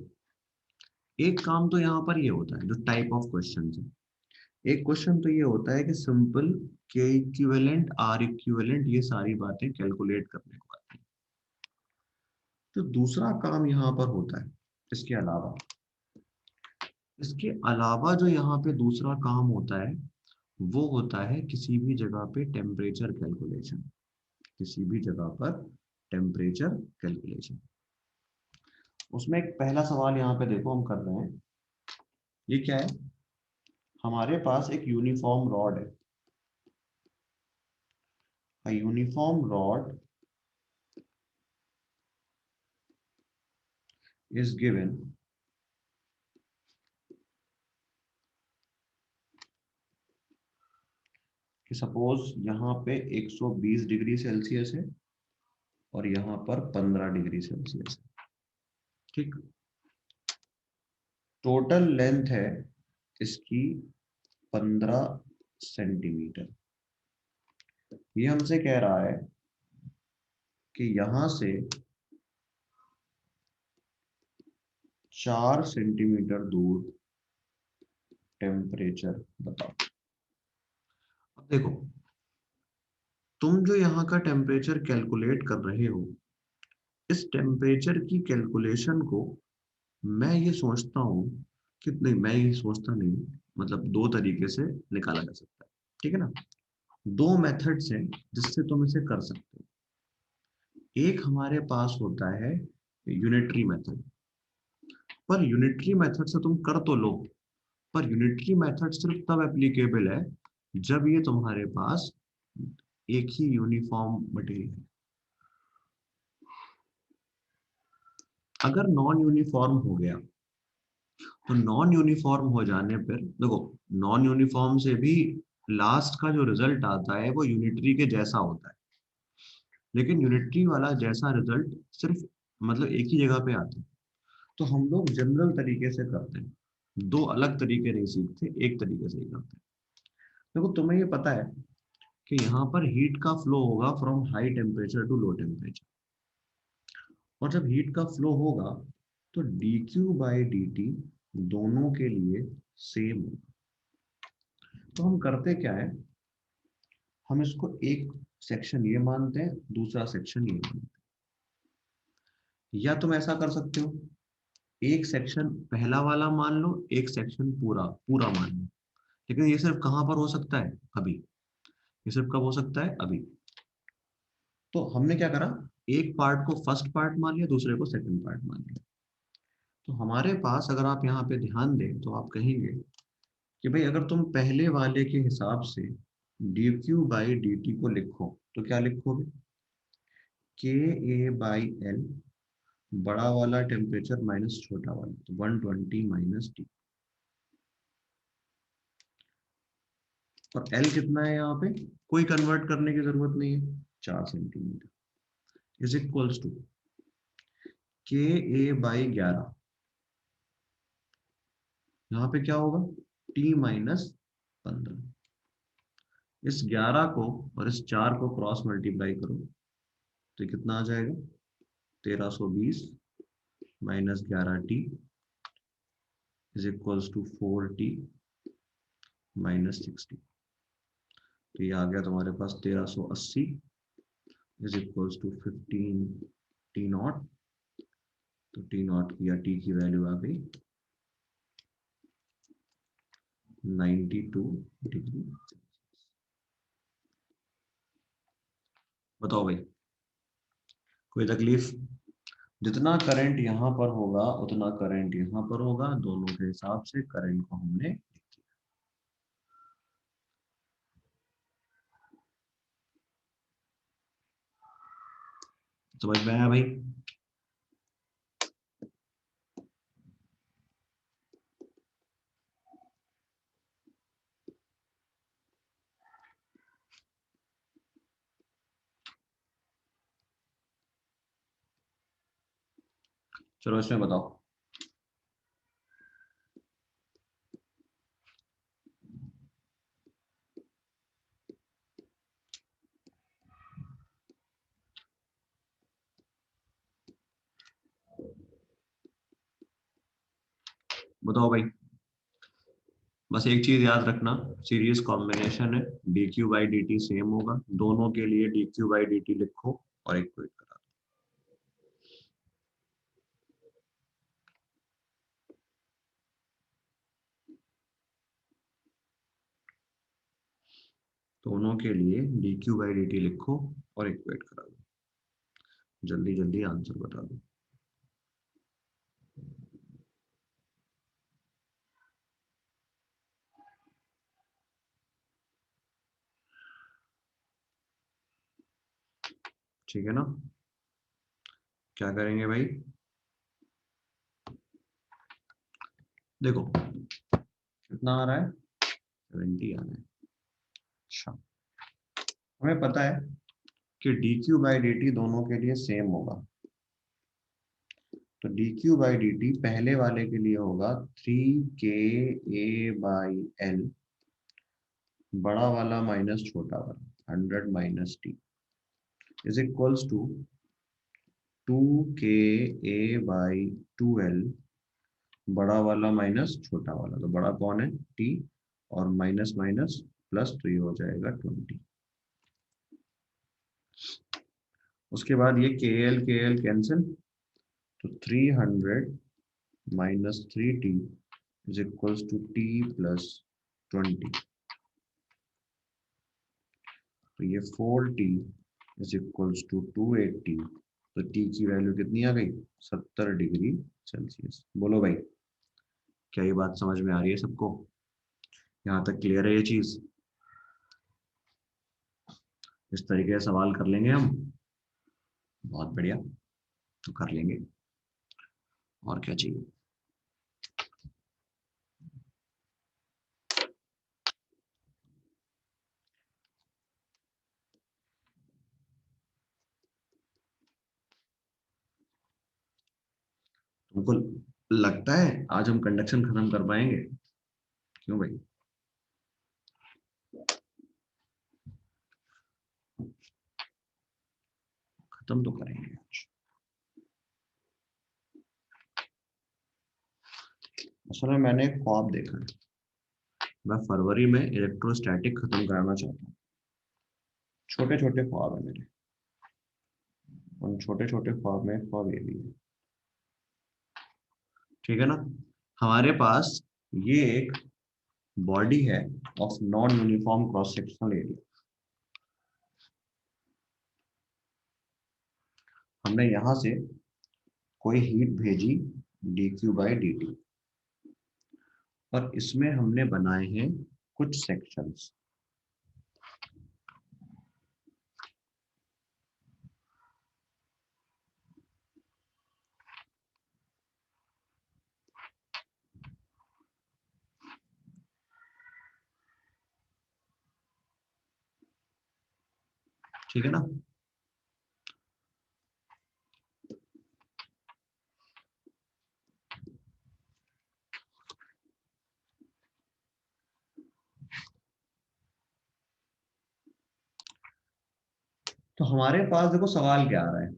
एक काम तो यहाँ पर ये होता है जो टाइप ऑफ क्वेश्चन है। एक क्वेश्चन तो ये होता है कि सिंपल के इक्विवेलेंट, आर इक्विवेलेंट, ये सारी बातें कैलकुलेट करने को आती है। तो दूसरा काम यहाँ पर होता है, इसके अलावा, इसके अलावा जो यहाँ पे दूसरा काम होता है वो होता है किसी भी जगह पे टेम्परेचर कैलकुलेशन। किसी भी जगह पर टेम्परेचर कैलकुलेशन। उसमें एक पहला सवाल यहाँ पे देखो हम कर रहे हैं। ये क्या है? हमारे पास एक यूनिफॉर्म रॉड है। A uniform rod is given कि सपोज यहाँ पे 120 डिग्री सेल्सियस है और यहाँ पर 15 डिग्री सेल्सियस है। ठीक। टोटल लेंथ है इसकी 15 सेंटीमीटर। ये हमसे कह रहा है कि यहां से 4 सेंटीमीटर दूर टेम्परेचर बताओ। अब देखो, तुम जो यहाँ का टेम्परेचर कैलकुलेट कर रहे हो, इस टेम्परेचर की कैलकुलेशन को मैं ये सोचता हूँ कि, नहीं मैं ये सोचता नहीं, मतलब दो तरीके से निकाला जा सकता है। ठीक है ना? दो मेथड्स हैं जिससे तुम इसे कर सकते हो। एक हमारे पास होता है यूनिटरी मेथड। पर यूनिटरी मेथड से तुम कर तो लो, पर यूनिटरी मेथड सिर्फ तब एप्लीकेबल है जब ये तुम्हारे पास एक ही यूनिफॉर्म मटेरियल है। अगर नॉन यूनिफॉर्म हो गया तो नॉन यूनिफॉर्म हो जाने पर देखो, नॉन यूनिफॉर्म से भी लास्ट का जो रिजल्ट आता है वो यूनिटरी के जैसा होता है, लेकिन यूनिटरी वाला जैसा रिजल्ट सिर्फ मतलब एक ही जगह पे आता है। तो हम लोग जनरल तरीके से करते हैं, दो अलग तरीके नहीं सीखते, एक तरीके से ही करते हैं। देखो तुम्हें ये पता है कि यहाँ पर हीट का फ्लो होगा from high temperature to low temperature, और जब हीट का फ्लो होगा तो dq/dt दोनों के लिए सेम होगा। तो हम करते क्या है, हम इसको एक सेक्शन ये मानते हैं, दूसरा सेक्शन ये मानते हैं। या तुम ऐसा कर सकते हो, एक सेक्शन पहला वाला मान लो, एक सेक्शन पूरा पूरा मान लो। लेकिन ये सिर्फ कहाँ पर हो सकता है, अभी। ये सिर्फ कब हो सकता है, अभी। तो हमने क्या करा, एक पार्ट को फर्स्ट पार्ट मान लिया, दूसरे को सेकंड पार्ट मान लिया। तो हमारे पास अगर आप यहाँ पे ध्यान दें तो आप कहेंगे कि भाई अगर तुम पहले वाले के हिसाब से dq/dt को लिखो तो क्या लिखोगे, KA/L, बड़ा वाला टेम्परेचर माइनस छोटा वाला, तो 120 माइनस टी। और L कितना है यहाँ पे, कोई कन्वर्ट करने की जरूरत नहीं है, 4 centimetre, is equals to KA/11। यहाँ पे क्या होगा, T-15। इस 11 को और इस 4 को क्रॉस मल्टीप्लाई करो तो कितना आ जाएगा, 1320 minus 11T is equals to 4T minus 60। तो ये आ गया तुम्हारे पास 1380 इज इक्वल्स टू 15 T0। तो T0 की या T की वैल्यू आ गई 92 डिग्री। बताओ भाई, कोई तकलीफ? जितना करंट यहाँ पर होगा उतना करंट यहाँ पर होगा, दोनों के हिसाब से करंट को हमने लिख दिया। समझ में आया भाई? चलो इसमें बताओ। बताओ भाई, बस एक चीज याद रखना, सीरीज कॉम्बिनेशन है, dq/dt सेम होगा, दोनों के लिए dq/dt लिखो और इक्वेट करा दो। दोनों के लिए dq/dt लिखो और इक्वेट करा दो। जल्दी जल्दी आंसर बता दो। ठीक है ना? क्या करेंगे भाई, देखो कितना आ रहा है, 70 आ रहा है। अच्छा, हमें पता है कि dq/dt दोनों के लिए सेम होगा, तो dq/dt पहले वाले के लिए होगा 3KA/L, बड़ा वाला माइनस छोटा वाला 100 minus T is equals to 2KA/2L, बड़ा वाला माइनस छोटा वाला, तो बड़ा कौन है, टी, और माइनस माइनस प्लस, तो ये हो जाएगा 20। उसके बाद ये KL कैंसिल, तो 300 minus 3T is equals to T plus 20। तो ये 4T इज इक्वल्स टू 280। तो T की वैल्यू कितनी आ गई, 70 डिग्री सेल्सियस। बोलो भाई, क्या ये बात समझ में आ रही है सबको? यहाँ तक क्लियर है ये चीज? इस तरीके से सवाल कर लेंगे हम। बहुत बढ़िया, तो कर लेंगे। और क्या चाहिए? तुमको लगता है आज हम कंडक्शन खत्म कर पाएंगे? क्यों भाई? खत्म तो करेंगे आज। असल में मैंने एक ख्वाब देखा है। मैं फरवरी में इलेक्ट्रोस्टैटिक खत्म कराना चाहता हूँ। छोटे छोटे ख्वाब है मेरे। उन छोटे छोटे ख्वाब में एक ख्वाब ये भी है, ठीक है ना? हमारे पास ये एक बॉडी है of non uniform cross sectional area. हमने यहां से कोई हीट भेजी dq/dt, और इसमें हमने बनाए हैं कुछ सेक्शंस। ठीक है ना? तो हमारे पास देखो सवाल क्या आ रहा है।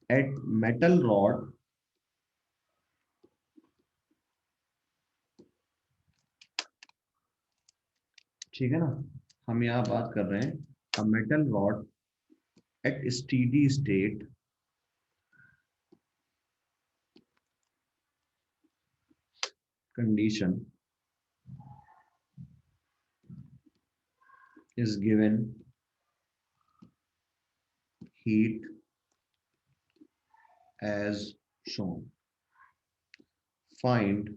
एट मेटल रॉड, ठीक है ना, हम यहाँ बात कर रहे हैं a metal rod at steady state condition is given heat as shown. Find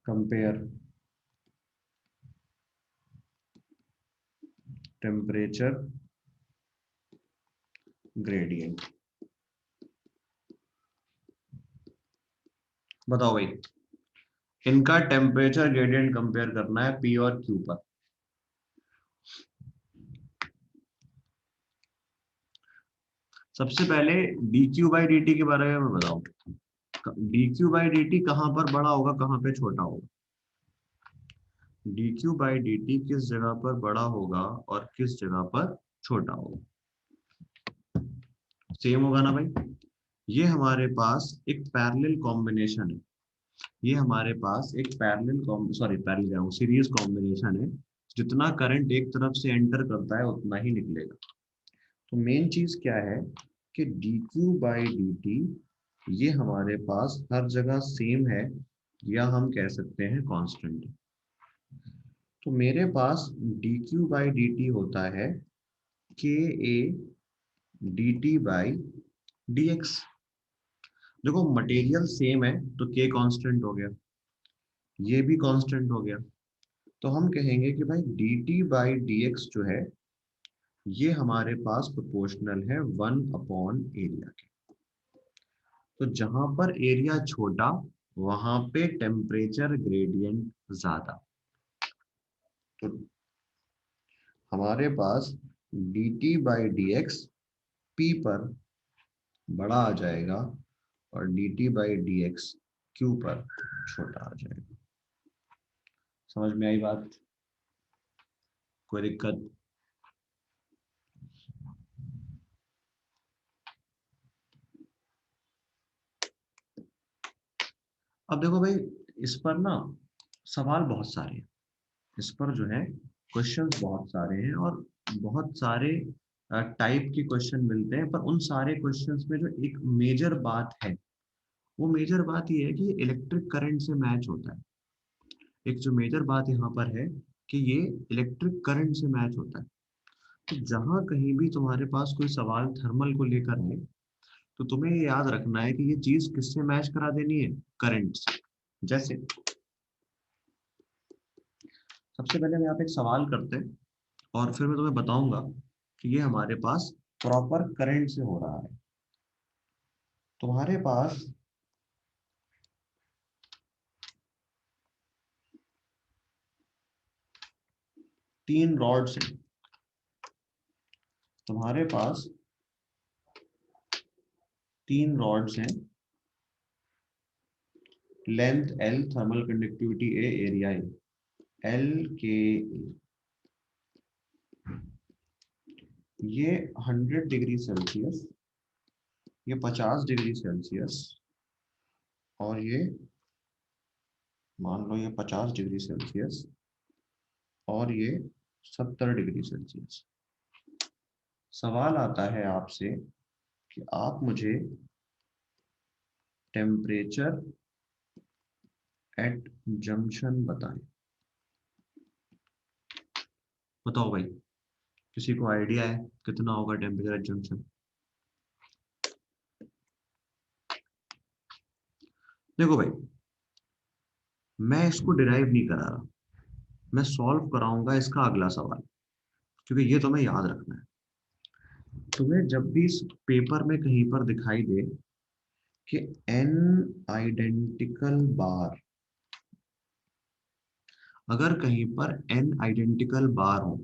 compare temperature gradient. बताओ भाई, इनका टेम्परेचर ग्रेडियंट कंपेयर करना है पी और क्यू पर। सबसे पहले dq/dt के बारे में बताओ। dq/dt कहां पर बड़ा होगा, कहां पे छोटा होगा? dq/dt किस जगह पर बड़ा होगा और किस जगह पर छोटा होगा? सेम होगा ना भाई? ये हमारे पास एक पैरेलल कॉम्बिनेशन है। ये हमारे पास एक पैरेलल सीरीज कॉम्बिनेशन है। जितना करंट एक तरफ से एंटर करता है उतना ही निकलेगा। तो मेन चीज क्या है कि dq/dt ये हमारे पास हर जगह सेम है, या हम कह सकते हैं कांस्टेंट है। तो मेरे पास dq/dt होता है ka dt/dx। देखो मटेरियल सेम है तो k कांस्टेंट हो गया, ये भी कांस्टेंट हो गया। तो हम कहेंगे कि भाई dt/dx जो है ये हमारे पास प्रोपोर्शनल है 1/एरिया के। तो जहां पर एरिया छोटा वहां पे टेम्परेचर ग्रेडियंट ज्यादा। तो हमारे पास dt/dx p पर बड़ा आ जाएगा और dt/dx q पर छोटा आ जाएगा। समझ में आई बात? कोई दिक्कत? अब देखो भाई, इस पर ना सवाल बहुत सारे हैं। इस पर जो है क्वेश्चंस बहुत सारे हैं, और बहुत सारे टाइप के क्वेश्चन मिलते हैं। पर उन सारे क्वेश्चंस में जो एक मेजर बात है, वो मेजर बात ये है कि ये इलेक्ट्रिक करंट से मैच होता है। एक जो मेजर बात यहाँ पर है कि ये इलेक्ट्रिक करंट से मैच होता है। तो जहां कहीं भी तुम्हारे पास कोई सवाल थर्मल को लेकर है, तो तुम्हें ये याद रखना है कि ये चीज किससे मैच करा देनी है, करंट से। जैसे सबसे पहले हम यहाँ पे एक सवाल करते हैं और फिर मैं तुम्हें बताऊंगा कि ये हमारे पास प्रॉपर करंट से हो रहा है। तुम्हारे पास तीन रॉड्स हैं, तुम्हारे पास तीन रॉड्स हैं, length L, thermal conductivity A, area A, L K A। ये 100 डिग्री सेल्सियस, ये 50 डिग्री सेल्सियस, और ये मान लो ये 50 डिग्री सेल्सियस, और ये 70 डिग्री सेल्सियस। सवाल आता है आपसे कि आप मुझे टेम्परेचर एट जंक्शन बताएं। बताओ भाई, किसी को आइडिया है कितना होगा टेम्परेचर एट जंक्शन? देखो भाई, मैं इसको डिराइव नहीं करा रहा, मैं सॉल्व कराऊंगा इसका अगला सवाल, क्योंकि ये तुम्हें याद रखना है। तुम्हें जब भी इस पेपर में कहीं पर दिखाई दे कि n आइडेंटिकल बार, अगर कहीं पर n आइडेंटिकल बार हो,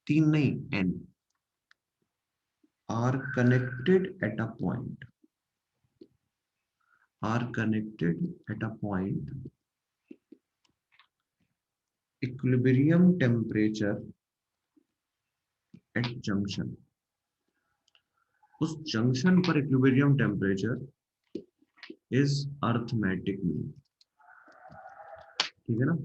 तीन नहीं n, are connected at a point, are connected at a point, equilibrium temperature at junction, उस जंक्शन पर equilibrium temperature is arithmetic mean. ठीक है ना?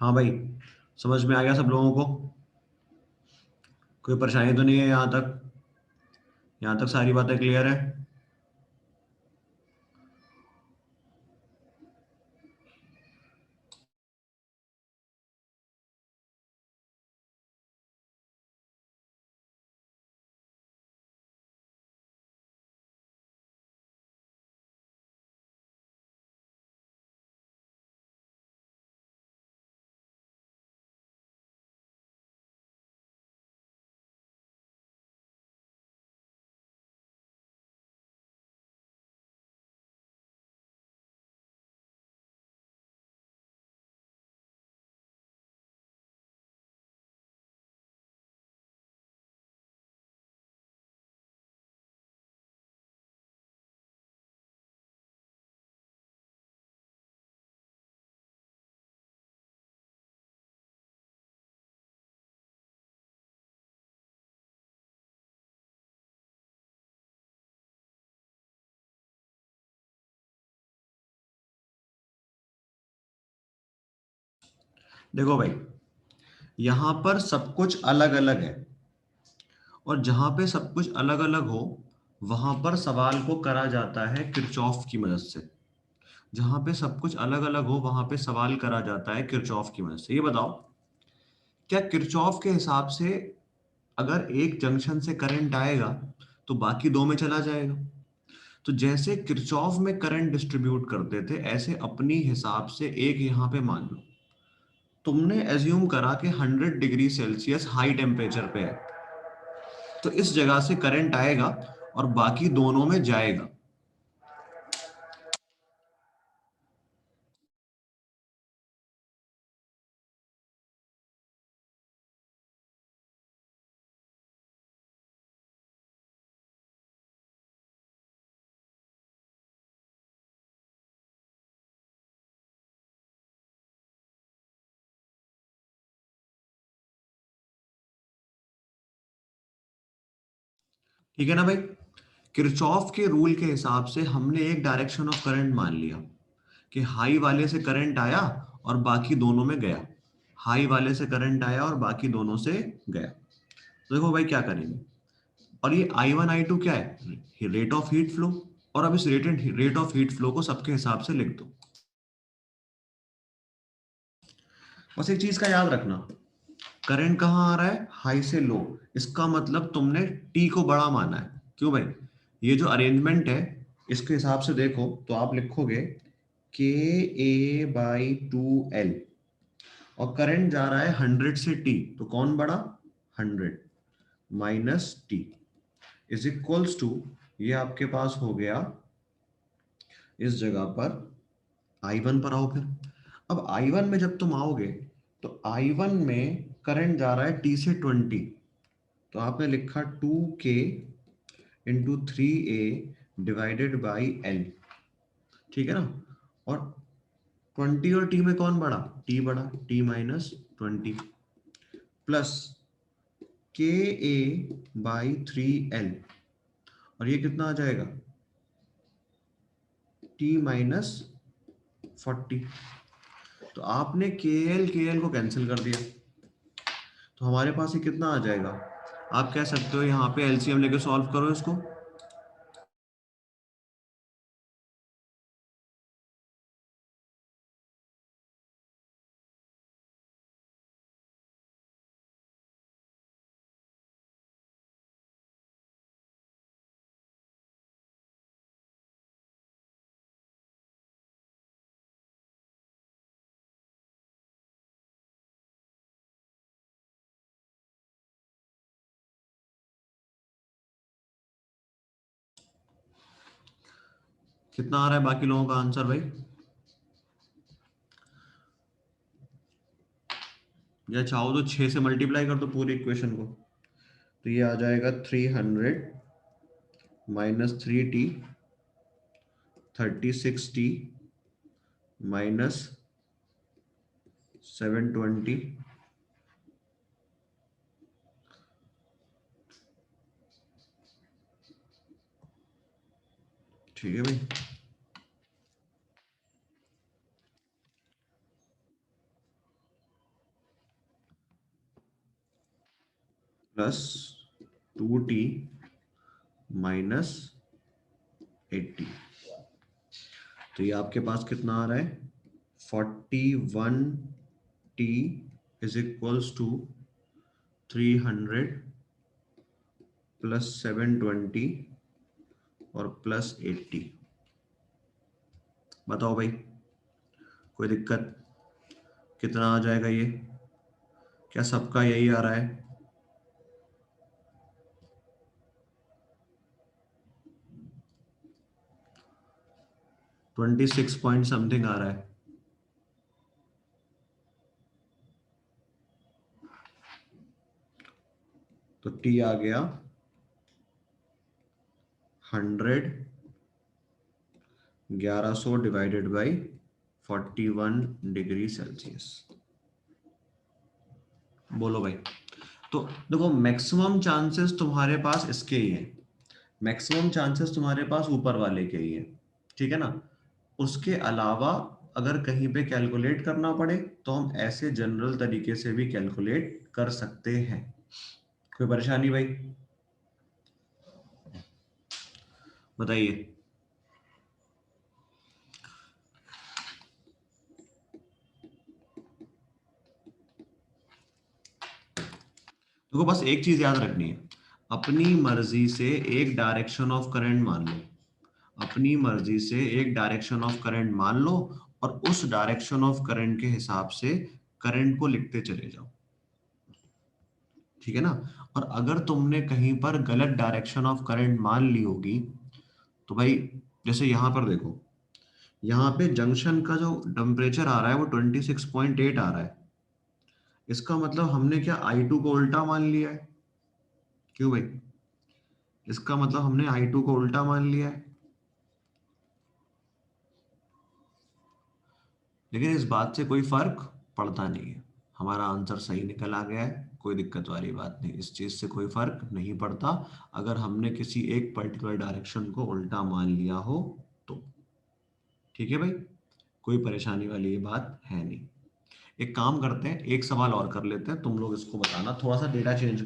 हाँ भाई, समझ में आ गया सब लोगों को? कोई परेशानी तो नहीं है यहाँ तक? यहाँ तक सारी बातें क्लियर है? देखो भाई, यहाँ पर सब कुछ अलग अलग है, और जहां पे सब कुछ अलग अलग हो वहां पर सवाल को करा जाता है किरचॉफ की मदद से। जहां पे सब कुछ अलग अलग हो वहां पे सवाल करा जाता है किरचॉफ की मदद से। ये बताओ, क्या किरचॉफ के हिसाब से अगर एक जंक्शन से करंट आएगा तो बाकी दो में चला जाएगा? तो जैसे किरचॉफ में करंट डिस्ट्रीब्यूट करते थे, ऐसे अपनी हिसाब से एक यहाँ पे मान लो, तुमने एज्यूम करा कि 100 डिग्री सेल्सियस हाई टेम्परेचर पे है, तो इस जगह से करंट आएगा और बाकी दोनों में जाएगा। ठीक है ना भाई। किरचॉफ के रूल के हिसाब से हमने एक डायरेक्शन ऑफ करंट मान लिया कि हाई वाले से करंट आया और बाकी दोनों में गया, हाई वाले से करंट आया और बाकी दोनों से गया। तो देखो भाई क्या करेंगे, और ये I1 I2 क्या है, रेट ऑफ हीट फ्लो, और अब इस रेट ऑफ हीट फ्लो को सबके हिसाब से लिख दो। बस एक चीज का याद रखना, करंट कहाँ आ रहा है, हाई से लो, इसका मतलब तुमने टी को बड़ा माना है। क्यों भाई, ये जो अरेंजमेंट है इसके हिसाब से देखो तो आप लिखोगे के ए बाई 2L, और करंट जा रहा है 100 से टी, तो कौन बड़ा, 100 minus T is equals to, ये आपके पास हो गया, इस जगह पर I1 पर आओ फिर। अब I1 में जब तुम आओगे तो I1 में करंट जा रहा है T से 20, तो आपने लिखा 2K into 3A divided by L, ठीक है ना। और 20 और T में कौन बड़ा, T बड़ा, T minus 20 plus KA by 3L, और ये कितना आ जाएगा, T माइनस 40। तो आपने के एल को कैंसिल कर दिया, तो हमारे पास ये कितना आ जाएगा, आप कह सकते हो यहाँ पे एलसीएम लेके सॉल्व करो इसको। कितना आ रहा है बाकी लोगों का आंसर भाई, या चाहो तो 6 से मल्टीप्लाई कर दो पूरी इक्वेशन को, तो ये आ जाएगा 300 माइनस 3T 36T माइनस 720, ठीक है भाई। प्लस 2T माइनस 80, तो ये आपके पास कितना आ रहा है, 41T is equals to 300 plus 720 और प्लस 80। बताओ भाई कोई दिक्कत, कितना आ जाएगा ये, क्या सबका यही आ रहा है, ट्वेंटी सिक्स पॉइंट समथिंग आ रहा है। तो टी आ गया 100 1100 डिवाइडेड बाई 41 डिग्री सेल्सियस। बोलो भाई, तो देखो मैक्सिमम चांसेस तुम्हारे पास इसके ही है, मैक्सिमम चांसेस तुम्हारे पास ऊपर वाले के ही है, ठीक है ना। उसके अलावा अगर कहीं पे कैलकुलेट करना पड़े तो हम ऐसे जनरल तरीके से भी कैलकुलेट कर सकते हैं। कोई परेशानी भाई, बताइए। देखो बस एक चीज याद रखनी है, अपनी मर्जी से एक डायरेक्शन ऑफ करंट मान लो, अपनी मर्जी से एक डायरेक्शन ऑफ करंट मान लो, और उस डायरेक्शन ऑफ करंट के हिसाब से करंट को लिखते चले जाओ। ठीक है ना। और अगर तुमने कहीं पर गलत डायरेक्शन ऑफ करंट मान ली होगी तो भाई, जैसे यहाँ पर देखो, यहाँ पे जंक्शन का जो टेम्परेचर आ रहा है वो 26.8 आ रहा है। इसका मतलब हमने क्या I2 को उल्टा मान लिया है? क्यों भाई? इसका मतलब हमने I2 को उल्टा मान लिया है। लेकिन इस बात से कोई फर्क पड़ता नहीं है, हमारा आंसर सही निकल आ गया है, कोई दिक्कत वाली बात नहीं, इस चीज से कोई फर्क नहीं पड़ता अगर हमने किसी एक पर्टिकुलर डायरेक्शन को उल्टा मान लिया हो तो। ठीक है भाई, कोई परेशानी वाली ये बात है नहीं। एक काम करते हैं, एक सवाल और कर लेते हैं, तुम लोग इसको बताना, थोड़ा सा डेटा चेंज,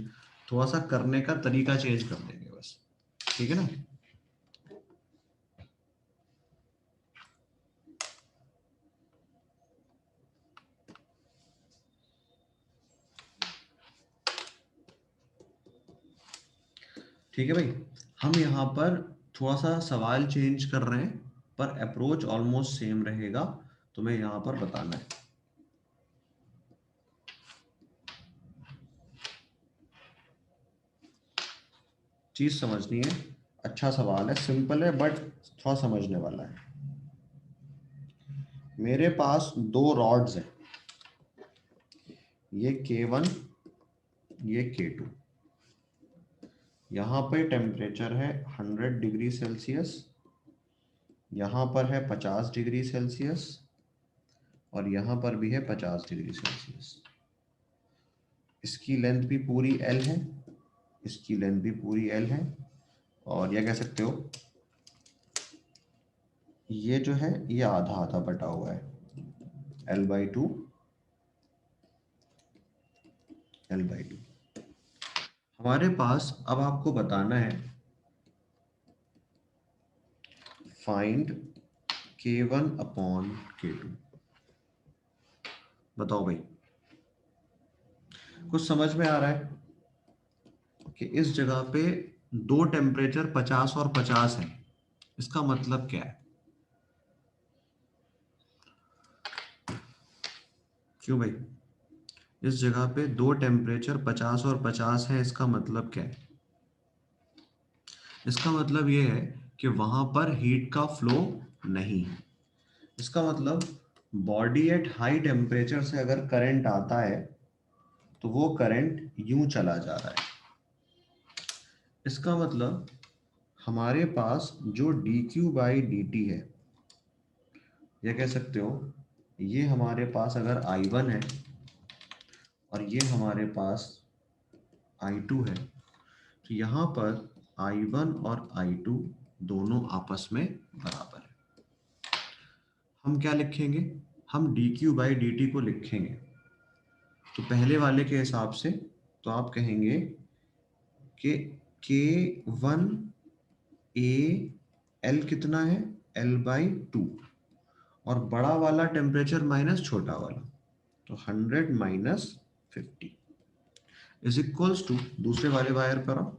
थोड़ा सा करने का तरीका चेंज कर देंगे बस। ठीक है ना। ठीक है भाई, हम यहाँ पर थोड़ा सा सवाल चेंज कर रहे हैं पर अप्रोच ऑलमोस्ट सेम रहेगा, तुम्हें यहाँ पर बताना है। चीज समझनी है, अच्छा सवाल है, सिंपल है बट थोड़ा समझने वाला है। मेरे पास दो रॉड्स हैं, ये K1, ये K2। यहाँ पे टेम्परेचर है 100 डिग्री सेल्सियस, यहाँ पर है 50 डिग्री सेल्सियस, और यहाँ पर भी है 50 डिग्री सेल्सियस। इसकी लेंथ भी पूरी L है, इसकी लेंथ भी पूरी L है, और यह कह सकते हो ये जो है ये आधा आधा बटा हुआ है, L/2, L/2। हमारे पास अब आपको बताना है फाइंड K1/K2। बताओ भाई, कुछ समझ में आ रहा है कि इस जगह पे दो टेम्परेचर 50 और 50 है, इसका मतलब क्या है? क्यों भाई? इस जगह पे दो टेम्परेचर 50 और 50 है, इसका मतलब क्या है? इसका मतलब ये है कि वहां पर हीट का फ्लो नहीं है। इसका मतलब बॉडी एट हाई टेम्परेचर से अगर करंट आता है तो वो करंट यूं चला जा रहा है। इसका मतलब हमारे पास जो dQ/dt है, ये कह सकते हो ये हमारे पास अगर I1 है और ये हमारे पास I2 है, तो यहाँ पर I1 और I2 दोनों आपस में बराबर है। हम क्या लिखेंगे? हम dQ/dt को लिखेंगे, तो पहले वाले के हिसाब से तो आप कहेंगे कि K1 A कितना है? L/2, और बड़ा वाला टेम्परेचर माइनस छोटा वाला, तो 100 माइनस 50 इज इक्वल्स टू, दूसरे वाले वायर पर आओ,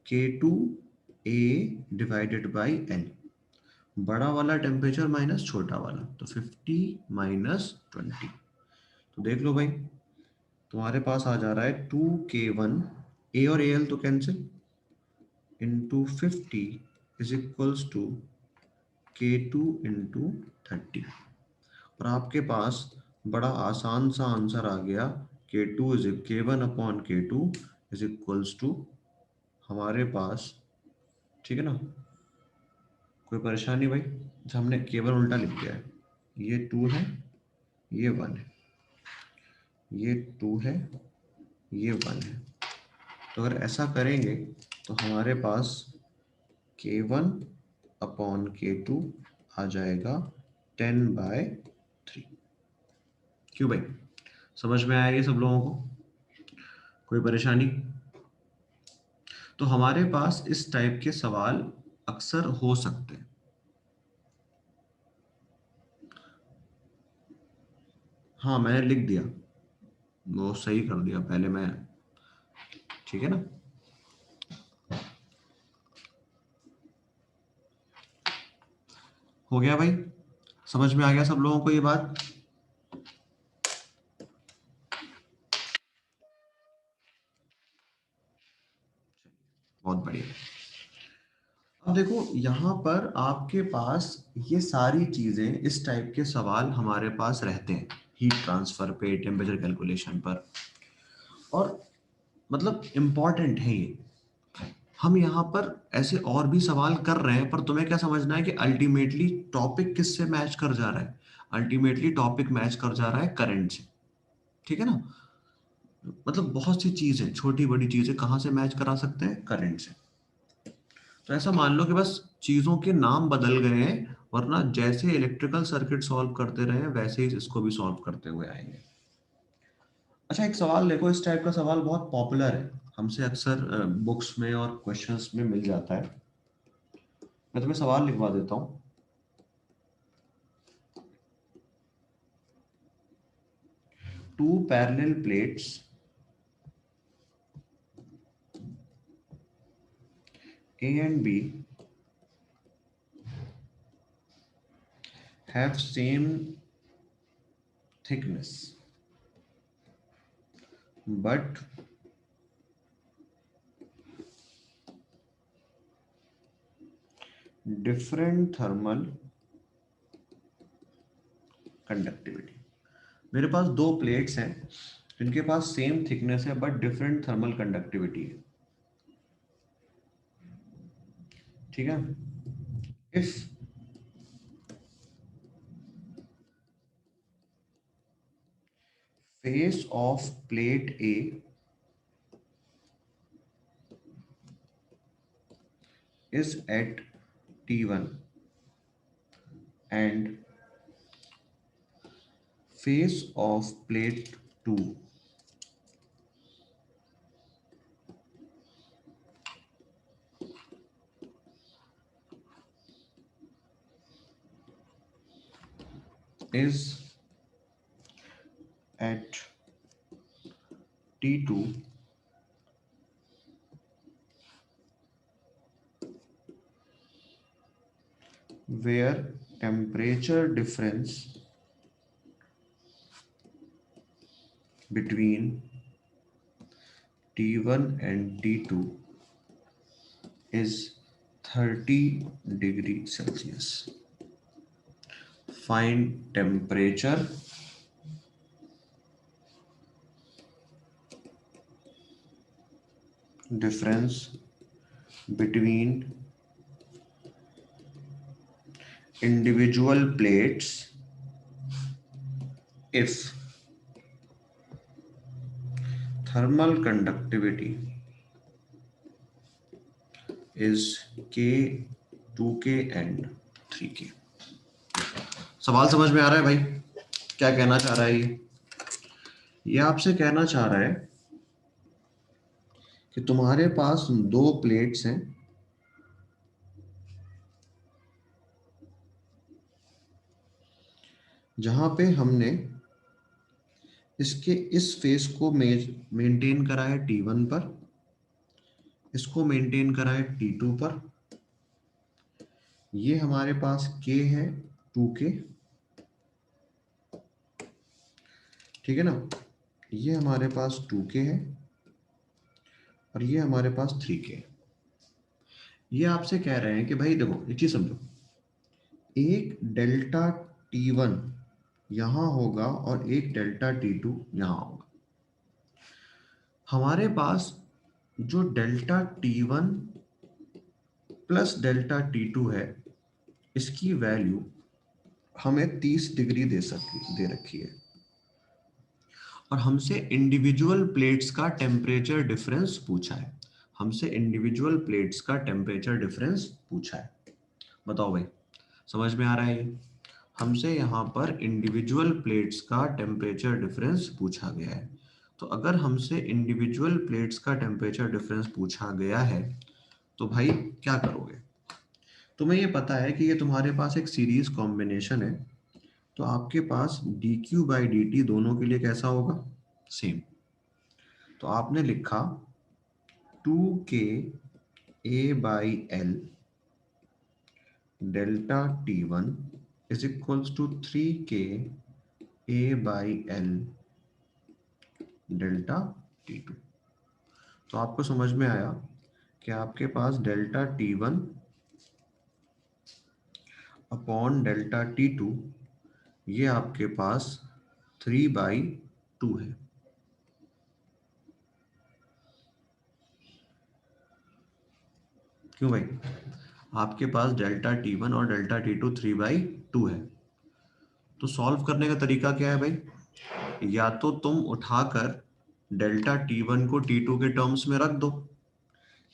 K2A डिवाइडेड बाई L, बड़ा वाला टेम्परेचर माइनस छोटा वाला, तो 50 माइनस 20। तो देख लो भाई, तुम्हारे पास आ जा रहा है 2K1, A और AL तो cancel, into 50 is equals to K2 into 30। और आपके पास बड़ा आसान सा आंसर आ गया, K1/K2 इज इक्वल्स टू हमारे पास, ठीक है ना, कोई परेशानी भाई? अच्छा, हमने केवल उल्टा लिख दिया है, ये 2 है, ये 1 है, ये 2 है, ये 1 है। तो अगर ऐसा करेंगे तो हमारे पास K1/K2 आ जाएगा 10/3। क्यों भाई, समझ में आया ये सब लोगों को? कोई परेशानी? तो हमारे पास इस टाइप के सवाल अक्सर हो सकते हैं। हाँ, मैंने लिख दिया, वो सही कर दिया पहले मैं, ठीक है ना। हो गया भाई, समझ में आ गया सब लोगों को ये बात? बहुत बढ़िया। अब देखो यहाँ पर आपके पास ये सारी चीजें, इस टाइप के सवाल हमारे पास रहते हैं हीट ट्रांसफर पे, टेम्परेचर कैलकुलेशन पर, और मतलब इम्पॉर्टेंट है ये। हम यहाँ पर ऐसे और भी सवाल कर रहे हैं, पर तुम्हें क्या समझना है कि अल्टीमेटली टॉपिक किससे मैच कर जा रहा है? अल्टीमेटली टॉपिक मैच कर जा रहा है करंट से। ठीक है ना? मतलब बहुत सी चीजें, छोटी बड़ी चीजें कहाँ से मैच करा सकते हैं? करंट से। तो ऐसा मान लो कि बस चीजों के नाम बदल गए हैं, वरना जैसे इलेक्ट्रिकल सर्किट सॉल्व करते रहे वैसे ही इसको भी सॉल्व करते हुए आएंगे। अच्छा, एक सवाल देखो, इस टाइप का सवाल बहुत पॉपुलर है, हमसे अक्सर बुक्स में और क्वेश्चंस में मिल जाता है। मैं तुम्हें सवाल लिखवा देता हूँ। Two parallel plates A and B have same thickness but different thermal conductivity। मेरे पास दो प्लेट्स हैं जिनके पास सेम थिकनेस है बट डिफरेंट थर्मल कंडक्टिविटी है। ठीक है? If face of plate A is at T1 and face of plate 2 is at T2, where temperature difference between T1 and T2 is 30 degree Celsius. Find temperature difference between individual plates if thermal conductivity is K, 2K and 3K। सवाल समझ में आ रहा है भाई? क्या कहना चाह रहा है ये आपसे कहना चाह रहा है कि तुम्हारे पास दो प्लेट्स हैं जहां पे हमने इसके इस फेस को मेंटेन करा है T1 पर, इसको मेंटेन करा है T2 पर। ये हमारे पास K है 2K, ठीक है ना? ये हमारे पास 2K है और ये हमारे पास 3K। ये आपसे कह रहे हैं कि भाई देखो एक चीज समझो, एक डेल्टा T1 यहां होगा और एक डेल्टा T2 यहां होगा। हमारे पास जो delta T1 plus delta T2 है, इसकी वैल्यू हमें 30 डिग्री दे रखी है, और हमसे इंडिविजुअल प्लेट्स का टेम्परेचर डिफरेंस पूछा है। हमसे इंडिविजुअल प्लेट्स का टेम्परेचर डिफरेंस पूछा है। बताओ भाई, समझ में आ रहा है ये? हमसे यहाँ पर इंडिविजुअल प्लेट्स का टेम्परेचर डिफरेंस पूछा गया है। तो अगर हमसे इंडिविजुअल प्लेट्स का टेम्परेचर डिफरेंस पूछा गया है तो भाई क्या करोगे? तुम्हें ये पता है कि ये तुम्हारे पास एक सीरीज कॉम्बिनेशन है, तो आपके पास dq बाई dt दोनों के लिए कैसा होगा? सेम। तो आपने लिखा 2k a by l delta T1 is equals to 3k a by l delta T2। तो आपको समझ में आया कि आपके पास delta T1 upon delta T2 ये आपके पास 3/2 है। क्यों भाई? आपके पास डेल्टा T1 और डेल्टा T2 3/2 है। तो सॉल्व करने का तरीका क्या है भाई? या तो तुम उठाकर डेल्टा T1 को T2 के टर्म्स में रख दो,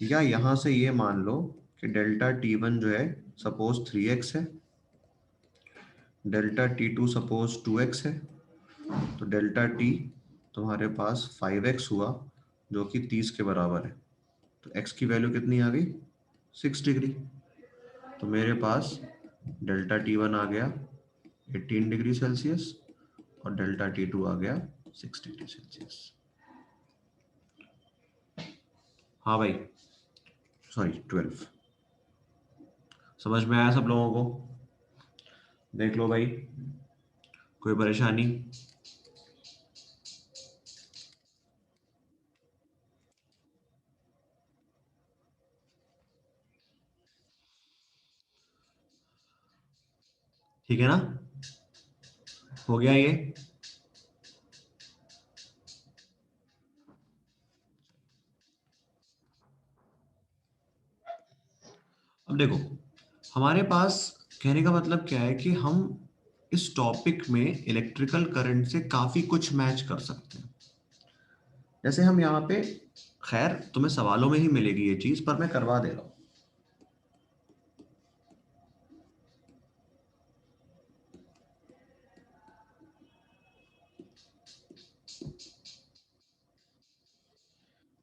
या यहां से ये मान लो कि डेल्टा T1 जो है सपोज 3x है, डेल्टा T2 सपोज 2x है, तो डेल्टा T तुम्हारे पास 5x हुआ जो कि 30 के बराबर है। तो x की वैल्यू कितनी आ गई? 6 डिग्री। तो मेरे पास डेल्टा T1 आ गया 18 डिग्री सेल्सियस और डेल्टा T2 आ गया 6 डिग्री सेल्सियस। हाँ भाई, सॉरी 12। समझ में आया सब लोगों को? देख लो भाई, कोई परेशानी? ठीक है ना? हो गया ये? अब देखो, हमारे पास कहने का मतलब क्या है कि हम इस टॉपिक में इलेक्ट्रिकल करंट से काफी कुछ मैच कर सकते हैं। जैसे हम यहाँ पे, खैर तुम्हें सवालों में ही मिलेगी ये चीज, पर मैं करवा दे रहा हूँ।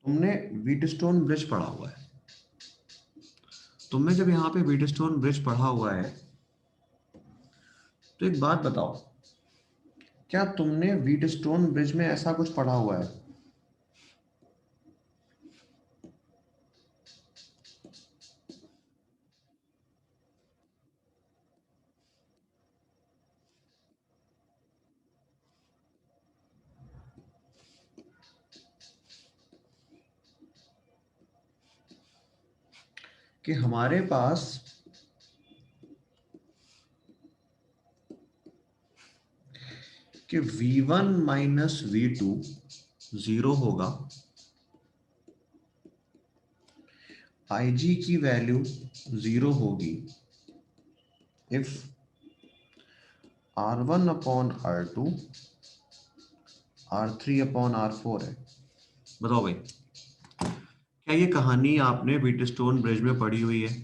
तुमने व्हीटस्टोन ब्रिज पढ़ा हुआ है। तुमने जब यहाँ पे व्हीटस्टोन ब्रिज पढ़ा हुआ है, तो एक बात बताओ, क्या तुमने व्हीटस्टोन ब्रिज में ऐसा कुछ पढ़ा हुआ है कि हमारे पास कि V1 माइनस V2 जीरो होगा, IG की वैल्यू जीरो होगी if R1 upon R2 R3 upon R4 है। बताओ भाई, क्या ये कहानी आपने व्हीटस्टोन ब्रिज में पढ़ी हुई है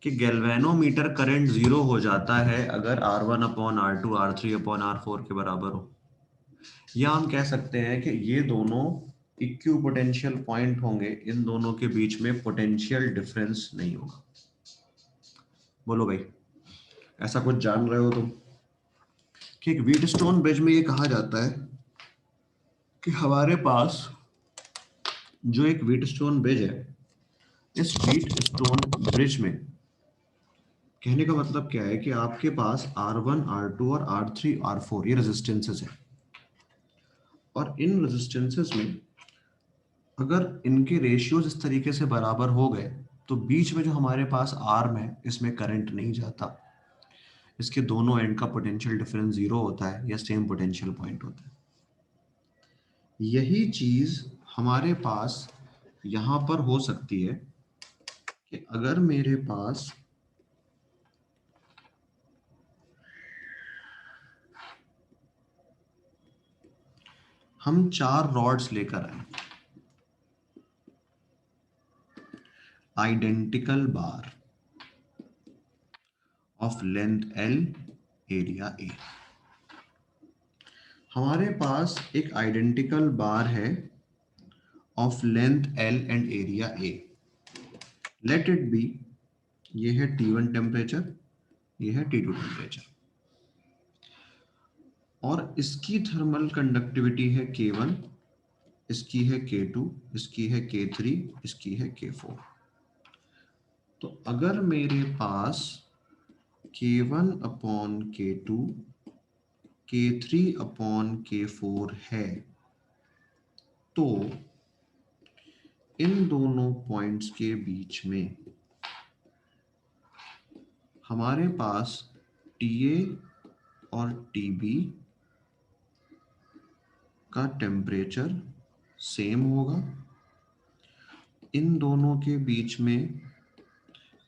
कि गैल्वेनोमीटर करंट जीरो हो जाता है अगर R1 upon R2 R3 upon R4 के बराबर हो? या हम कह सकते हैं कि ये दोनों इक्यू पोटेंशियल पॉइंट होंगे, इन दोनों के बीच में पोटेंशियल डिफरेंस नहीं होगा। बोलो भाई, ऐसा कुछ जान रहे हो तुम कि एक व्हीटस्टोन ब्रिज में ये कहा जाता है कि हमारे पास जो एक व्हीटस्टोन ब्रिज है, इस व्हीटस्टोन ब्रिज में कहने का मतलब क्या है कि आपके पास R1 R2 और R3 R4 ये रेजिस्टेंसेस है, और इन रेजिस्टेंसेस में अगर इनके रेशियोज इस तरीके से बराबर हो गए तो बीच में जो हमारे पास आर्म है इसमें करंट नहीं जाता। इसके दोनों एंड का पोटेंशियल डिफरेंस जीरो होता है या सेम पोटेंशियल पॉइंट होता है। यही चीज हमारे पास यहां पर हो सकती है कि अगर मेरे पास हम 4 रॉड्स लेकर आए, identical bar of length L, area A। हमारे पास एक आइडेंटिकल बार है of length L and area A। Let it be, ये है T1 टेम्परेचर, ये है T2 टेम्परेचर, और इसकी थर्मल कंडक्टिविटी है K1, इसकी है K2, इसकी है K3, इसकी है K4। तो अगर मेरे पास K1 upon K2 K3 upon K4 है, तो इन दोनों पॉइंट्स के बीच में हमारे पास TA और TB का टेम्परेचर सेम होगा। इन दोनों के बीच में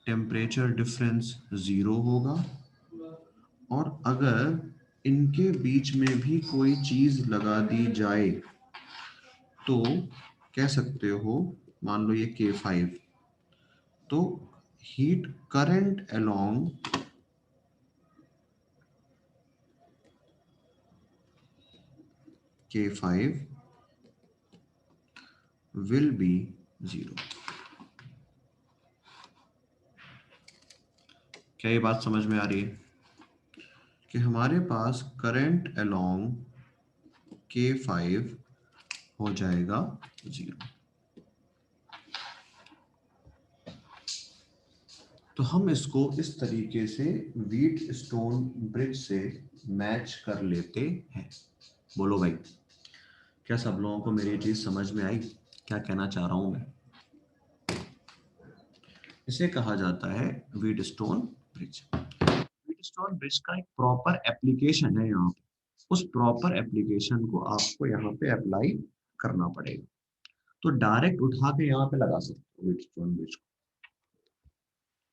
टेम्परेचर डिफरेंस 0 होगा। और अगर इनके बीच में भी कोई चीज लगा दी जाए तो कह सकते हो, मान लो ये K5, तो heat current along K5 will be 0। क्या ये बात समझ में आ रही है कि हमारे पास करंट अलोंग K5 हो जाएगा 0। तो हम इसको इस तरीके से व्हीट स्टोन ब्रिज से मैच कर लेते हैं। बोलो भाई, क्या सब लोगों को मेरी चीज समझ में आई? क्या कहना चाह रहा हूं मैं? इसे कहा जाता है wheat stone bridge. Wheat stone bridge का एक प्रॉपर एप्लीकेशन है यहाँ पे। उस प्रॉपर एप्लीकेशन को आपको यहाँ पे अप्लाई करना पड़ेगा। तो डायरेक्ट उठा के यहाँ पे लगा सकते हो व्हीट स्टोन ब्रिज को।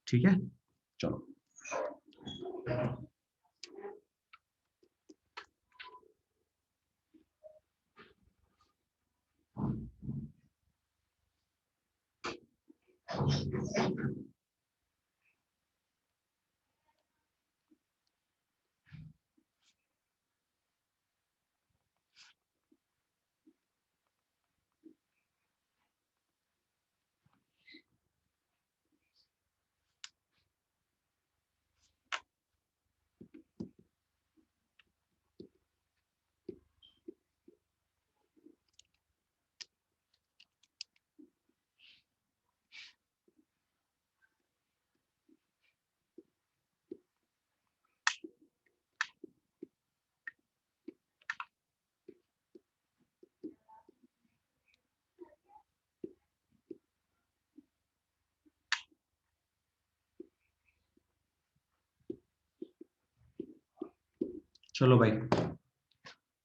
ठीक है, चलो। चलो भाई,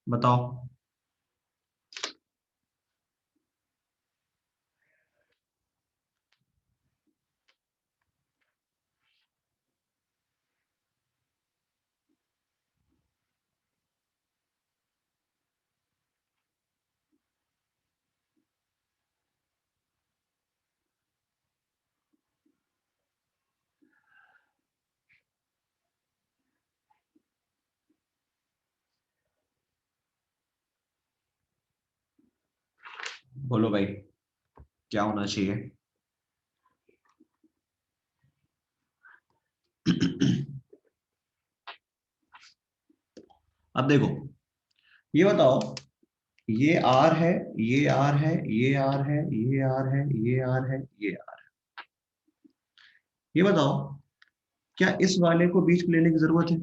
बताओ। बोलो भाई, क्या होना चाहिए? अब देखो, ये बताओ, ये आर है, ये आर है, ये आर है, ये आर है, ये आर है, ये आर। ये बताओ, क्या इस वाले को बीच में लेने की जरूरत है?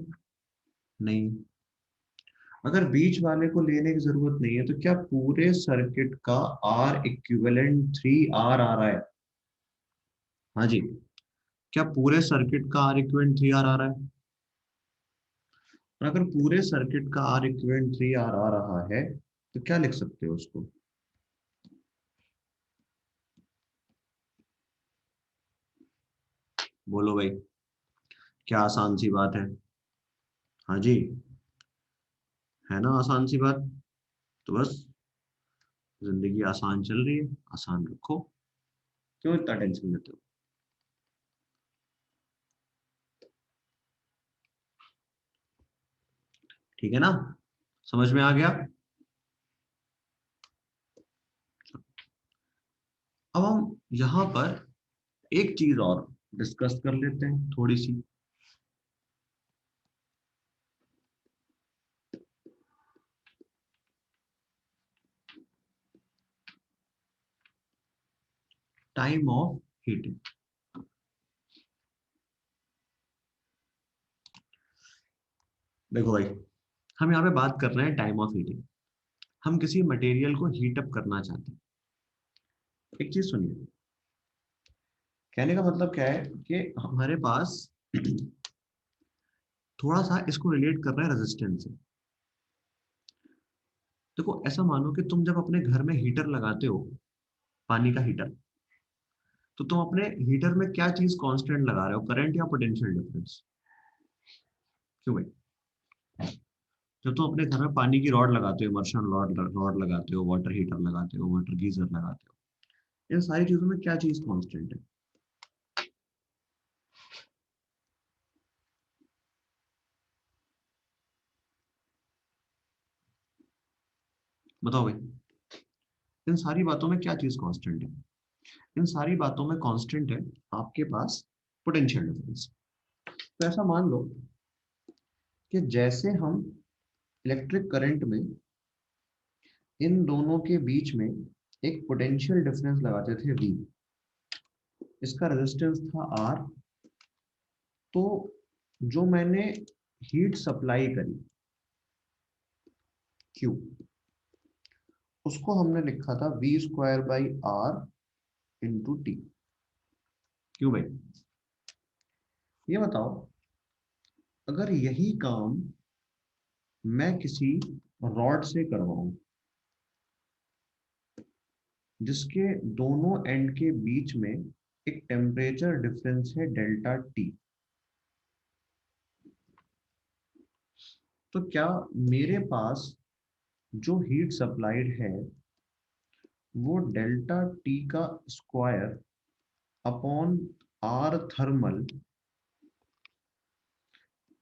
नहीं। अगर बीच वाले को लेने की जरूरत नहीं है तो क्या पूरे सर्किट का आर इक्विवेलेंट 3R आ रहा है? हाँ जी। क्या पूरे सर्किट का आर इक्विवेलेंट 3R आ रहा है? और अगर पूरे सर्किट का आर इक्विवेलेंट 3R आ रहा है तो क्या लिख सकते हो उसको? बोलो भाई, क्या आसान सी बात है। हाँ जी, है ना आसान सी बात। तो बस, जिंदगी आसान चल रही है, आसान रखो। क्यों इतना टेंशन लेते हो? ठीक है ना, समझ में आ गया? अब हम यहाँ पर एक चीज और डिस्कस कर लेते हैं थोड़ी सी। Time of heating. देखो भाई, हम यहाँ पे बात कर रहे हैं टाइम ऑफ हीटिंग। हम किसी मटेरियल को हीट अप करना चाहते हैं। एक चीज सुनिए, कहने का मतलब क्या है कि हमारे पास थोड़ा सा इसको रिलेट कर रहा है रेजिस्टेंस से। देखो ऐसा मानो कि तुम जब अपने घर में हीटर लगाते हो, पानी का हीटर, तो तुम अपने हीटर में क्या चीज कांस्टेंट लगा रहे हो, करंट या पोटेंशियल डिफरेंस? क्यों भाई? जब तुम अपने घर में पानी की रॉड लगाते हो, इमर्शन रॉड रॉड लगाते हो, वाटर हीटर लगाते हो, वाटर गीजर लगाते हो, इन सारी चीजों में क्या चीज कांस्टेंट है? बताओ भाई, इन सारी बातों में क्या चीज कांस्टेंट है? इन सारी बातों में कांस्टेंट है आपके पास पोटेंशियल डिफरेंस। तो ऐसा मान लो कि जैसे हम इलेक्ट्रिक करंट में इन दोनों के बीच में एक पोटेंशियल डिफरेंस लगाते थे V, इसका रेजिस्टेंस था R, तो जो मैंने हीट सप्लाई करी Q, उसको हमने लिखा था V²/R × T। क्यों भाई? ये बताओ, अगर यही काम मैं किसी रॉड से करवाऊं जिसके दोनों एंड के बीच में एक टेम्परेचर डिफरेंस है डेल्टा टी, तो क्या मेरे पास जो हीट सप्लाइड है वो डेल्टा टी का square upon R thermal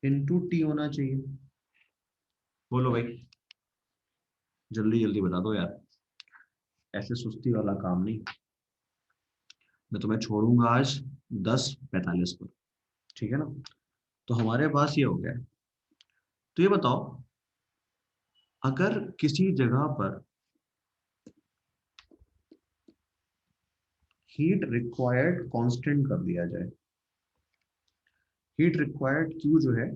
into T होना चाहिए? बोलो भाई, जल्दी जल्दी बता दो यार, ऐसे सुस्ती वाला काम नहीं। मैं तुम्हें छोड़ूंगा आज 10:45 पर, ठीक है ना? तो हमारे पास ये हो गया। तो ये बताओ, अगर किसी जगह पर हीट रिक्वायर्ड कांस्टेंट कर दिया जाए, हीट रिक्वायर्ड क्यू जो है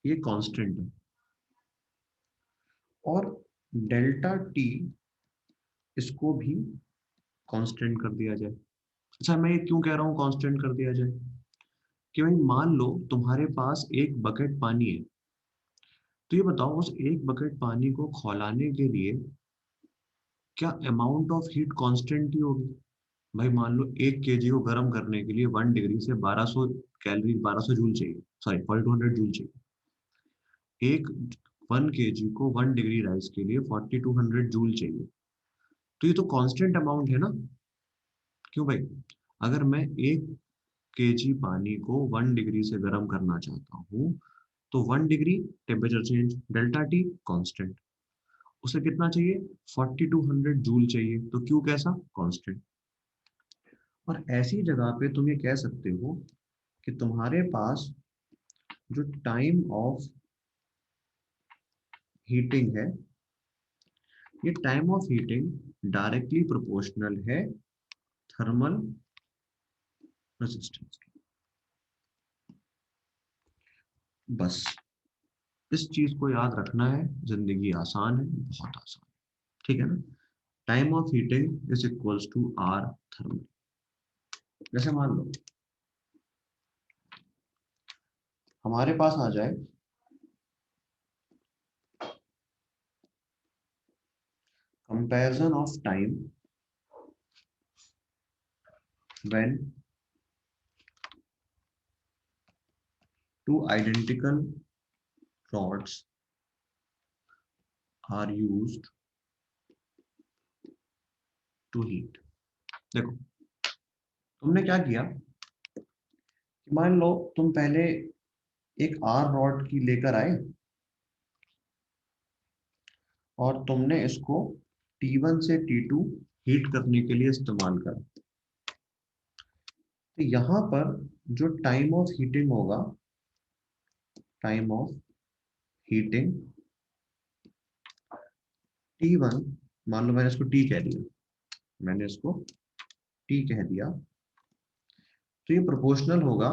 ये कांस्टेंट है, और डेल्टा टी इसको भी कांस्टेंट कर दिया जाए। अच्छा, मैं ये क्यों कह रहा हूँ कांस्टेंट कर दिया जाए? कि भाई मान लो तुम्हारे पास एक बकेट पानी है, तो ये बताओ उस एक बकेट पानी को खौलाने के लिए क्या अमाउंट ऑफ हीट कांस्टेंट ही होगी? भाई मान लो 1 kg को गर्म करने के लिए 1 डिग्री से 1200 कैलोरी, 1200 जूल चाहिए, सॉरी 4200 जूल चाहिए। एक 1 kg को 1 डिग्री राइस के लिए 4200 जूल चाहिए। तो ये तो कांस्टेंट अमाउंट है ना? क्यों भाई? अगर मैं 1 kg पानी को 1 डिग्री से गर्म करना चाहता हूँ, तो 1 degree temperature change, delta T constant, उसे कितना चाहिए? 4200 जूल चाहिए, तो क्यों कैसा कांस्टेंट। और ऐसी जगह पे तुम ये कह सकते हो कि तुम्हारे पास जो टाइम ऑफ हीटिंग है, ये time of heating directly proportional है थर्मल रेजिस्टेंस के। बस इस चीज को याद रखना है, जिंदगी आसान है, बहुत आसान है, ठीक है ना? Time of heating is equals to R thermal. जैसे मान लो हमारे पास आ जाए comparison of time when two identical rods are used to heat। देखो तुमने क्या किया कि मान लो तुम पहले एक आर रॉड की लेकर आए और तुमने इसको T1 से T2 हीट करने के लिए इस्तेमाल करा। तो यहाँ पर जो टाइम ऑफ हीटिंग होगा, टाइम ऑफ हीटिंग T1, मान लो मैंने इसको T कह दिया, मैंने इसको T कह दिया, तो ये प्रोपोर्शनल होगा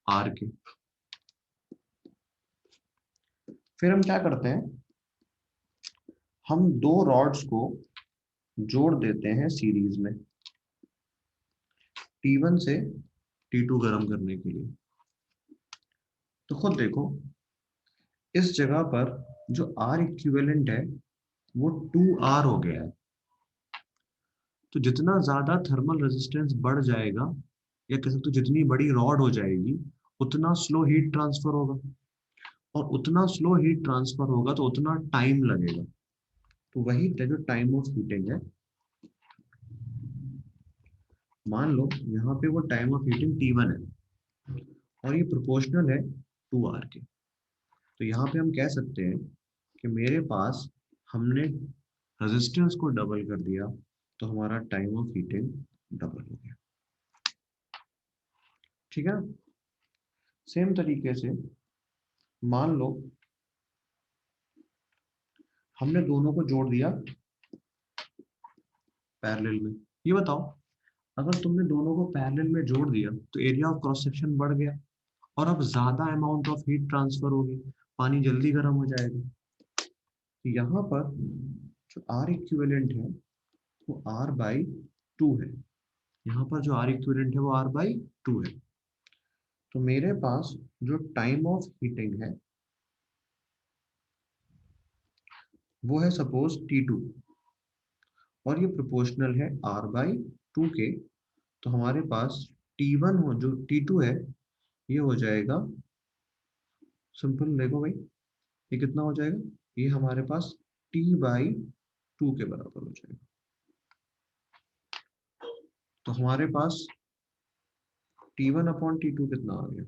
R के। फिर हम क्या करते हैं, हम दो रॉड्स को जोड़ देते हैं सीरीज में T1 से T2 गर्म करने के लिए। तो खुद देखो इस जगह पर जो R इक्विवेलेंट है वो 2R हो गया है। तो जितना ज्यादा थर्मल रेजिस्टेंस बढ़ जाएगा, या कह सकते हो जितनी बड़ी रॉड हो जाएगी, उतना स्लो हीट ट्रांसफर होगा, और उतना स्लो हीट ट्रांसफर होगा तो उतना टाइम लगेगा। तो वही जो टाइम ऑफ हीटिंग है, मान लो यहाँ पे वो टाइम ऑफ हीटिंग T1 है और ये प्रोपोर्शनल है 2R के। तो यहाँ पे हम कह सकते हैं कि मेरे पास हमने रेजिस्टेंस को डबल कर दिया, तो हमारा टाइम ऑफ हीटिंग डबल हो गया। ठीक है। सेम तरीके से मान लो हमने दोनों को जोड़ दिया पैरेलल में। ये बताओ, अगर तुमने दोनों को पैरेलल में जोड़ दिया तो एरिया ऑफ क्रॉस सेक्शन बढ़ गया, और अब ज्यादा अमाउंट ऑफ हीट ट्रांसफर होगी, पानी जल्दी गर्म हो जाएगा। तो यहाँ पर जो आर इक्विवेलेंट है वो आर बाई 2 है। यहाँ पर जो आर इक्विवेलेंट है वो आर बाई 2 है। तो मेरे पास जो टाइम ऑफ हीटिंग है वो है सपोज T2, और ये प्रोपोर्शनल है R बाई 2 के। तो हमारे पास T1 हो, जो T2 है, ये हो जाएगा, सिंपल देखो भाई, ये कितना हो जाएगा, ये हमारे पास T बाई 2 के बराबर हो जाएगा। तो हमारे पास T1 अपॉन T2 कितना आ गया,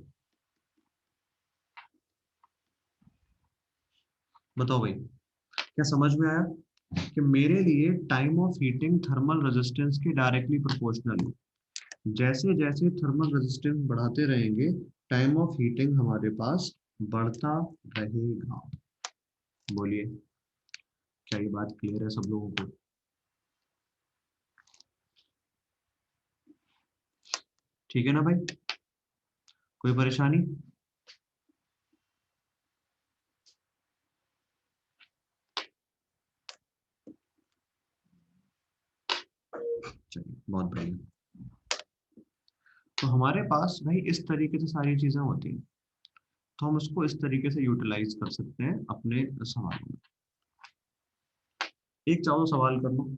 बताओ भाई। क्या समझ में आया कि मेरे लिए time of heating thermal resistance के डायरेक्टली प्रोपोर्शनल है। जैसे जैसे थर्मल रेजिस्टेंस बढ़ाते रहेंगे, टाइम ऑफ हीटिंग हमारे पास बढ़ता रहेगा। बोलिए, क्या ये बात क्लियर है सब लोगों को? ठीक है ना भाई, कोई परेशानी? चलिए, बहुत बढ़िया। तो हमारे पास भाई इस तरीके से सारी चीजें होती हैं, तो हम उसको इस तरीके से यूटिलाइज कर सकते हैं अपने सवालों में। एक चाहो सवाल कर लो।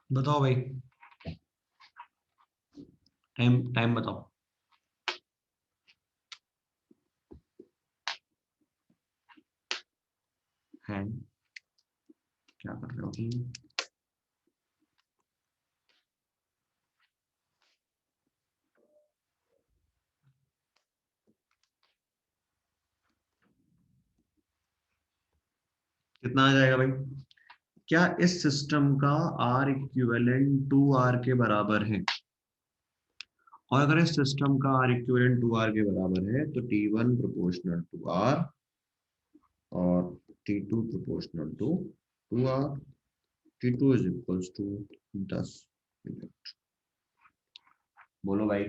बताओ भाई, टाइम टाइम बताओ। है, क्या कर रहे हो अभी? कितना आ जाएगा भाई? क्या इस सिस्टम का आर इक्विवेलेंट 2R के बराबर है? और अगर इस सिस्टम का आर इक्विवेलेंट 2R के बराबर है तो T1 प्रोपोर्शनल टू R और T2 proportional to 2R। T2 is equals to 10 minute. बोलो भाई,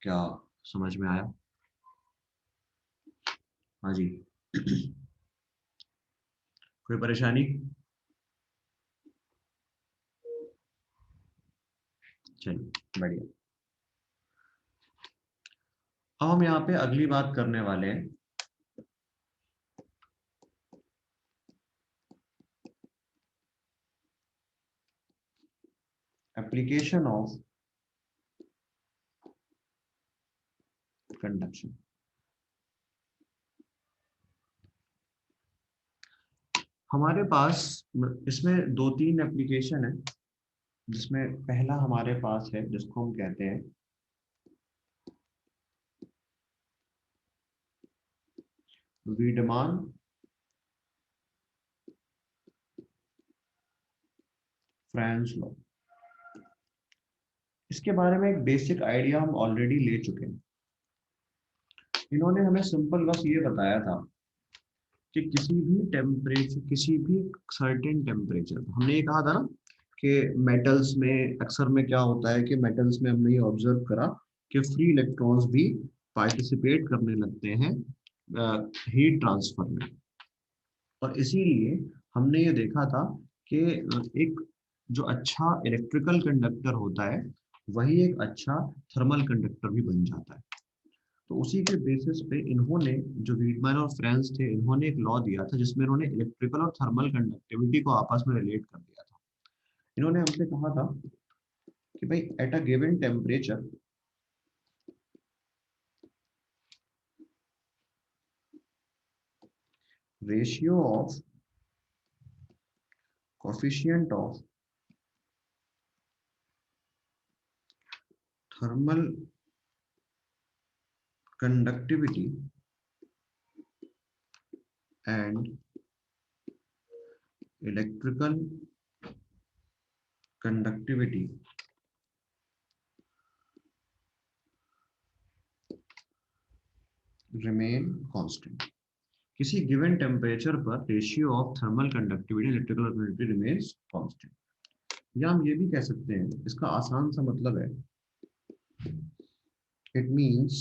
क्या समझ में आया? हाँ जी। कोई परेशानी? चलिए, बढ़िया। अब हम यहाँ पे अगली बात करने वाले हैं, एप्लीकेशन ऑफ कंडक्शन। हमारे पास इसमें दो तीन एप्लीकेशन है, जिसमें पहला हमारे पास है जिसको हम कहते हैं वीडमान फ्रांस लॉ। इसके बारे में एक बेसिक आइडिया हम ऑलरेडी ले चुके हैं। इन्होंने हमें सिंपल बस ये बताया था कि किसी भी टेम्परेचर, किसी भी सर्टेन टेम्परेचर, हमने ये कहा था ना कि मेटल्स में अक्सर में क्या होता है कि मेटल्स में हमने ये ऑब्जर्व करा कि फ्री इलेक्ट्रॉन्स भी पार्टिसिपेट करने लगते हैं हीट ट्रांसफर में। और इसीलिए हमने ये देखा था कि एक जो अच्छा इलेक्ट्रिकल कंडक्टर होता है वही एक अच्छा थर्मल कंडक्टर भी बन जाता है। तो उसी के बेसिस पे इन्होंने, जो वीडमैन और फ्रांस थे, इन्होंने एक लॉ दिया था जिसमें इन्होंने इलेक्ट्रिकल और थर्मल कंडक्टिविटी को आपस में रिलेट कर दिया था। इन्होंने हमसे कहा था कि भाई at a given temperature ratio of coefficient of thermal conductivity and electrical conductivity remain constant। किसी गिवन टेम्परेचर पर ratio of thermal conductivity electrical conductivity remains constant. या हम ये भी कह सकते हैं, इसका आसान सा मतलब है, it means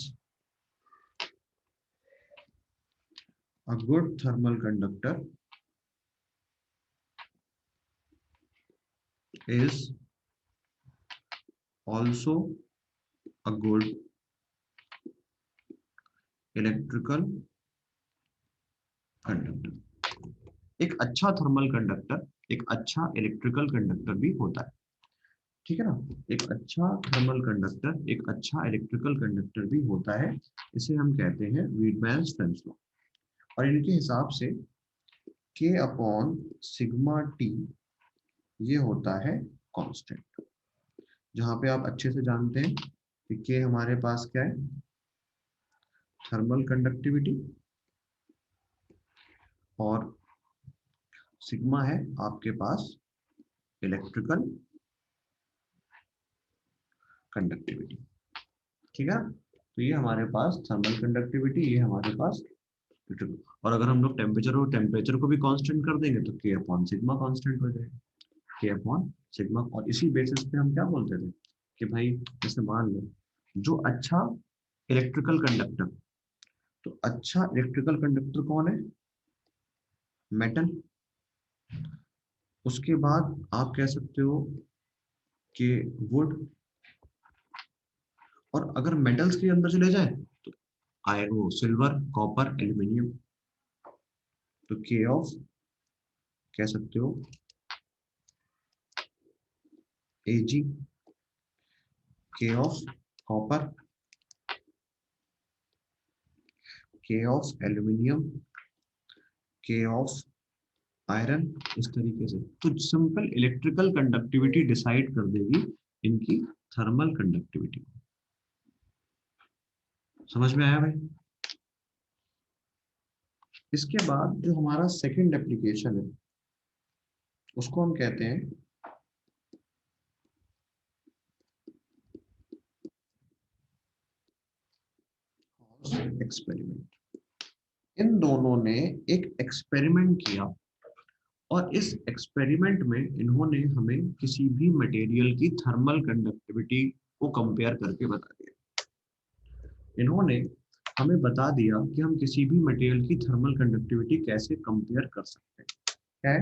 a good thermal conductor is also a good electrical conductor। एक अच्छा थर्मल कंडक्टर एक अच्छा इलेक्ट्रिकल कंडक्टर भी होता है, ठीक है ना। एक अच्छा थर्मल कंडक्टर एक अच्छा इलेक्ट्रिकल कंडक्टर भी होता है। इसे हम कहते हैं वीडमैन्स फ्रांस लॉ। और इनके हिसाब से K अपॉन सिग्मा T ये होता है कांस्टेंट। जहां पे आप अच्छे से जानते हैं कि K हमारे पास क्या है, थर्मल कंडक्टिविटी, और सिग्मा है आपके पास इलेक्ट्रिकल कंडक्टिविटी, ठीक है। तो ये हमारे पास थर्मल कंडक्टिविटी, ये हमारे पास, और अगर हम लोग टेम्परेचर को भी कांस्टेंट कर देंगे तो K अपॉन सिग्मा कांस्टेंट हो जाएगा, K अपॉन सिग्मा। और इसी बेसिस पे हम क्या बोलते थे कि भाई जैसे मान लो जो अच्छा इलेक्ट्रिकल कंडक्टर, तो अच्छा इलेक्ट्रिकल कंडक्टर कौन है, मेटल। उसके बाद आप कह सकते हो कि वुड। और अगर मेटल्स के अंदर चले जाए तो आयरन, सिल्वर, कॉपर, एल्यूमिनियम। तो के ऑफ कह सकते हो Ag, के ऑफ कॉपर, के ऑफ एल्यूमिनियम, के ऑफ आयरन, इस तरीके से। तो सिंपल इलेक्ट्रिकल कंडक्टिविटी डिसाइड कर देगी इनकी थर्मल कंडक्टिविटी। समझ में आया भाई। इसके बाद जो हमारा सेकंड एप्लीकेशन है उसको हम कहते हैं एक्सपेरिमेंट। इन दोनों ने एक एक्सपेरिमेंट किया और इस एक्सपेरिमेंट में इन्होंने हमें किसी भी मटेरियल की थर्मल कंडक्टिविटी को कंपेयर करके बता दिया। इन्होंने हमें बता दिया कि हम किसी भी मटेरियल की थर्मल कंडक्टिविटी कैसे कंपेयर कर सकते हैं। क्या है,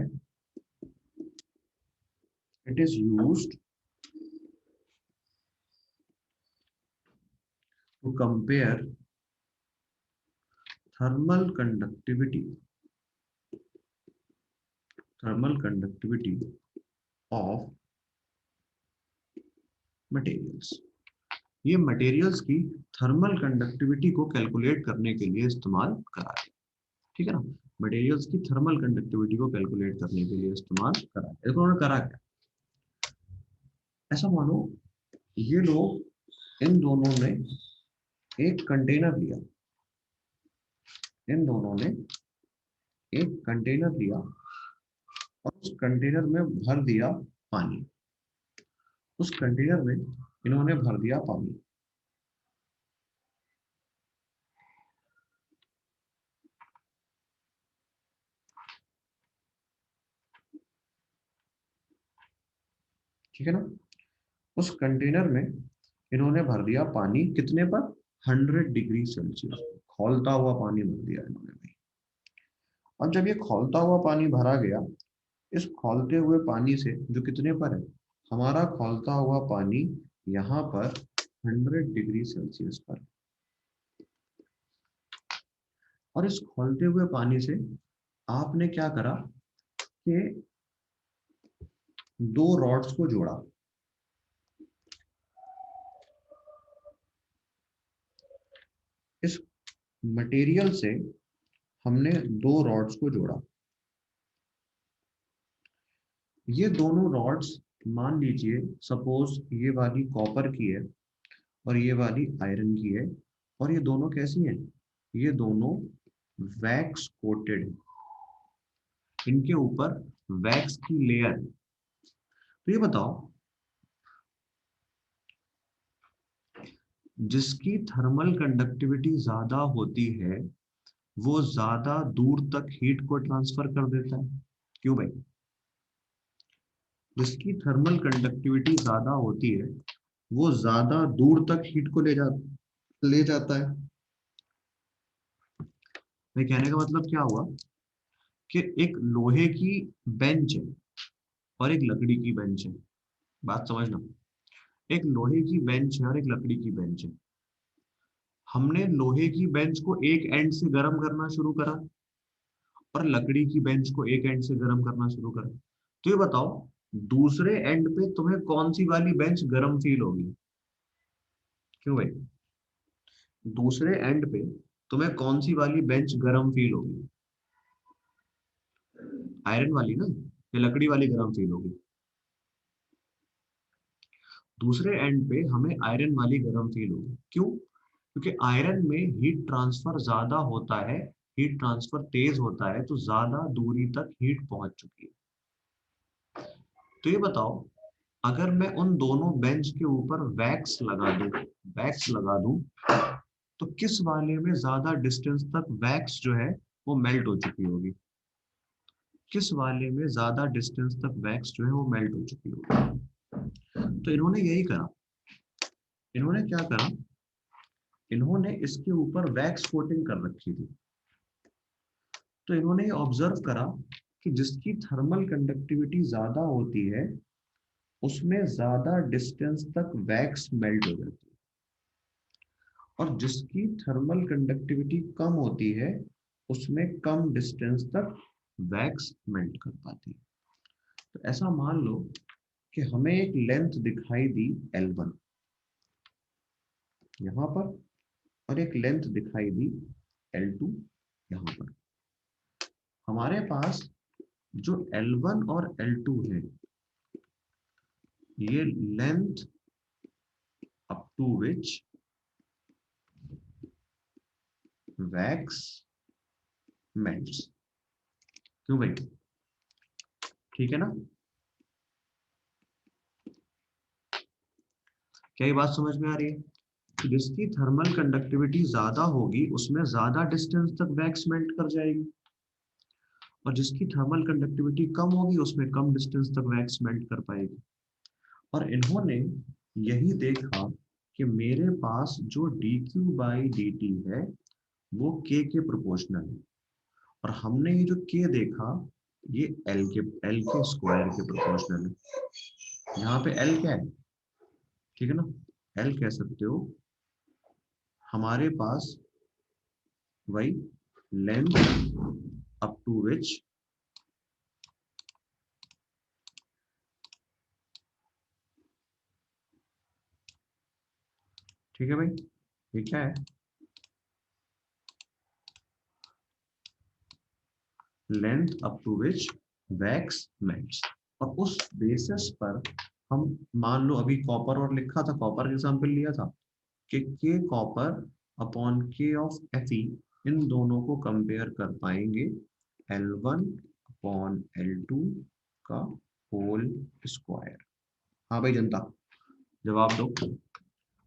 it is used to compare thermal conductivity of materials. ये मटेरियल्स की थर्मल कंडक्टिविटी को कैलकुलेट करने के लिए इस्तेमाल करा है, ठीक है ना। मटेरियल्स की थर्मल कंडक्टिविटी को कैलकुलेट करने के लिए इस्तेमाल करा है। देखो उन्होंने करा क्या, ऐसा मानो ये लोग इन दोनों ने एक कंटेनर लिया, इन दोनों ने एक कंटेनर लिया और उस कंटेनर में भर दिया पानी, उस कंटेनर में इन्होंने भर दिया पानी। ठीक है ना, उस कंटेनर में इन्होंने भर दिया पानी, कितने पर, 100 डिग्री सेल्सियस, खौलता हुआ पानी भर दिया इन्होंने भाई। अब जब ये खौलता हुआ पानी भरा गया, इस खौलते हुए पानी से जो कितने पर है, हमारा खौलता हुआ पानी यहाँ पर 100 डिग्री सेल्सियस पर, और इस खौलते हुए पानी से आपने क्या करा कि दो रॉड्स को जोड़ा, इस मटेरियल से हमने दो रॉड्स को जोड़ा। ये दोनों रॉड्स मान लीजिए सपोज ये वाली कॉपर की है और ये वाली आयरन की है, और ये दोनों कैसी हैं, ये दोनों वैक्स कोटेड है, इनके ऊपर वैक्स की लेयर है। तो ये बताओ, जिसकी थर्मल कंडक्टिविटी ज्यादा होती है वो ज्यादा दूर तक हीट को ट्रांसफर कर देता है, क्यों भाई, जिसकी थर्मल कंडक्टिविटी ज्यादा होती है वो ज्यादा दूर तक हीट को ले जाता है। मैं कहने का मतलब क्या हुआ कि एक लोहे की बेंच है और एक लकड़ी की बेंच है, बात समझना, एक लोहे की बेंच है और एक लकड़ी की बेंच है। हमने लोहे की बेंच को एक एंड से गर्म करना शुरू करा और लकड़ी की बेंच को एक एंड से गर्म करना शुरू करा। तो ये बताओ, दूसरे एंड पे तुम्हें कौन सी वाली बेंच गर्म फील होगी, क्यों भाई, दूसरे एंड पे तुम्हें कौन सी वाली बेंच गर्म फील होगी, आयरन वाली ना, या लकड़ी वाली गर्म फील होगी, दूसरे एंड पे हमें आयरन वाली गर्म फील होगी, क्यों, क्योंकि आयरन में हीट ट्रांसफर ज्यादा होता है, हीट ट्रांसफर तेज होता है, तो ज्यादा दूरी तक हीट पहुंच चुकी है। तो ये बताओ, अगर मैं उन दोनों बेंच के ऊपर वैक्स लगा दूं तो किस वाले में ज्यादा डिस्टेंस तक वैक्स जो है वो मेल्ट हो चुकी होगी, किस वाले में ज्यादा डिस्टेंस तक वैक्स जो है वो मेल्ट हो चुकी होगी। तो इन्होंने यही करा, इन्होंने क्या करा, इन्होंने इसके ऊपर वैक्स कोटिंग कर रखी थी। तो इन्होंने ये ऑब्जर्व करा कि जिसकी थर्मल कंडक्टिविटी ज्यादा होती है उसमें ज्यादा डिस्टेंस तक वैक्स मेल्ट हो जाती है, और जिसकी थर्मल कंडक्टिविटी कम होती है उसमें कम डिस्टेंस तक वैक्स मेल्ट कर पाती है। तो ऐसा मान लो कि हमें एक लेंथ दिखाई दी L1 यहाँ पर, और एक लेंथ दिखाई दी L2 यहाँ पर। हमारे पास जो L1 और L2 है, ये length up to which wax melts, क्यों भाई, ठीक है ना, क्या ये बात समझ में आ रही है कि जिसकी थर्मल कंडक्टिविटी ज्यादा होगी उसमें ज्यादा डिस्टेंस तक वैक्स मेल्ट कर जाएगी, और जिसकी थर्मल कंडक्टिविटी कम होगी उसमें कम डिस्टेंस तक वैक्स मेल्ट कर पाएगी। और इन्होंने यही देखा कि मेरे पास जो dq बाई dt है वो k के प्रोपोर्शनल है, और हमने ये जो k देखा ये l के स्क्वायर के प्रोपोर्शनल है। यहाँ पे l क्या है, ठीक है ना, l कह सकते हो हमारे पास वही लेंथ अप टू विच ठीक है भाई, ये क्या है? Length up to which wax melts. और उस बेसिस पर हम मान लो अभी कॉपर और लिखा था, कॉपर का एग्जांपल लिया था कि के कॉपर अपॉन के ऑफ Fe, इन दोनों को कंपेयर कर पाएंगे L1 अपॉन L2 का होल स्क्वायर। हाँ भाई जनता, जवाब दो।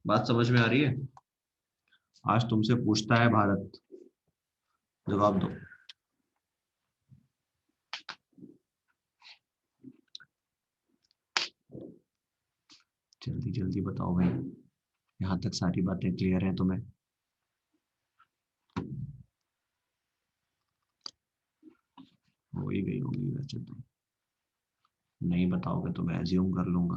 बात समझ में आ रही है? आज तुमसे पूछता है भारत, जवाब दो। जल्दी जल्दी बताओ भाई, यहाँ तक सारी बातें क्लियर हैं तुम्हें? हो ही गई होगी वैसे तो, नहीं बताओगे तो मैं एज्यूम कर लूंगा।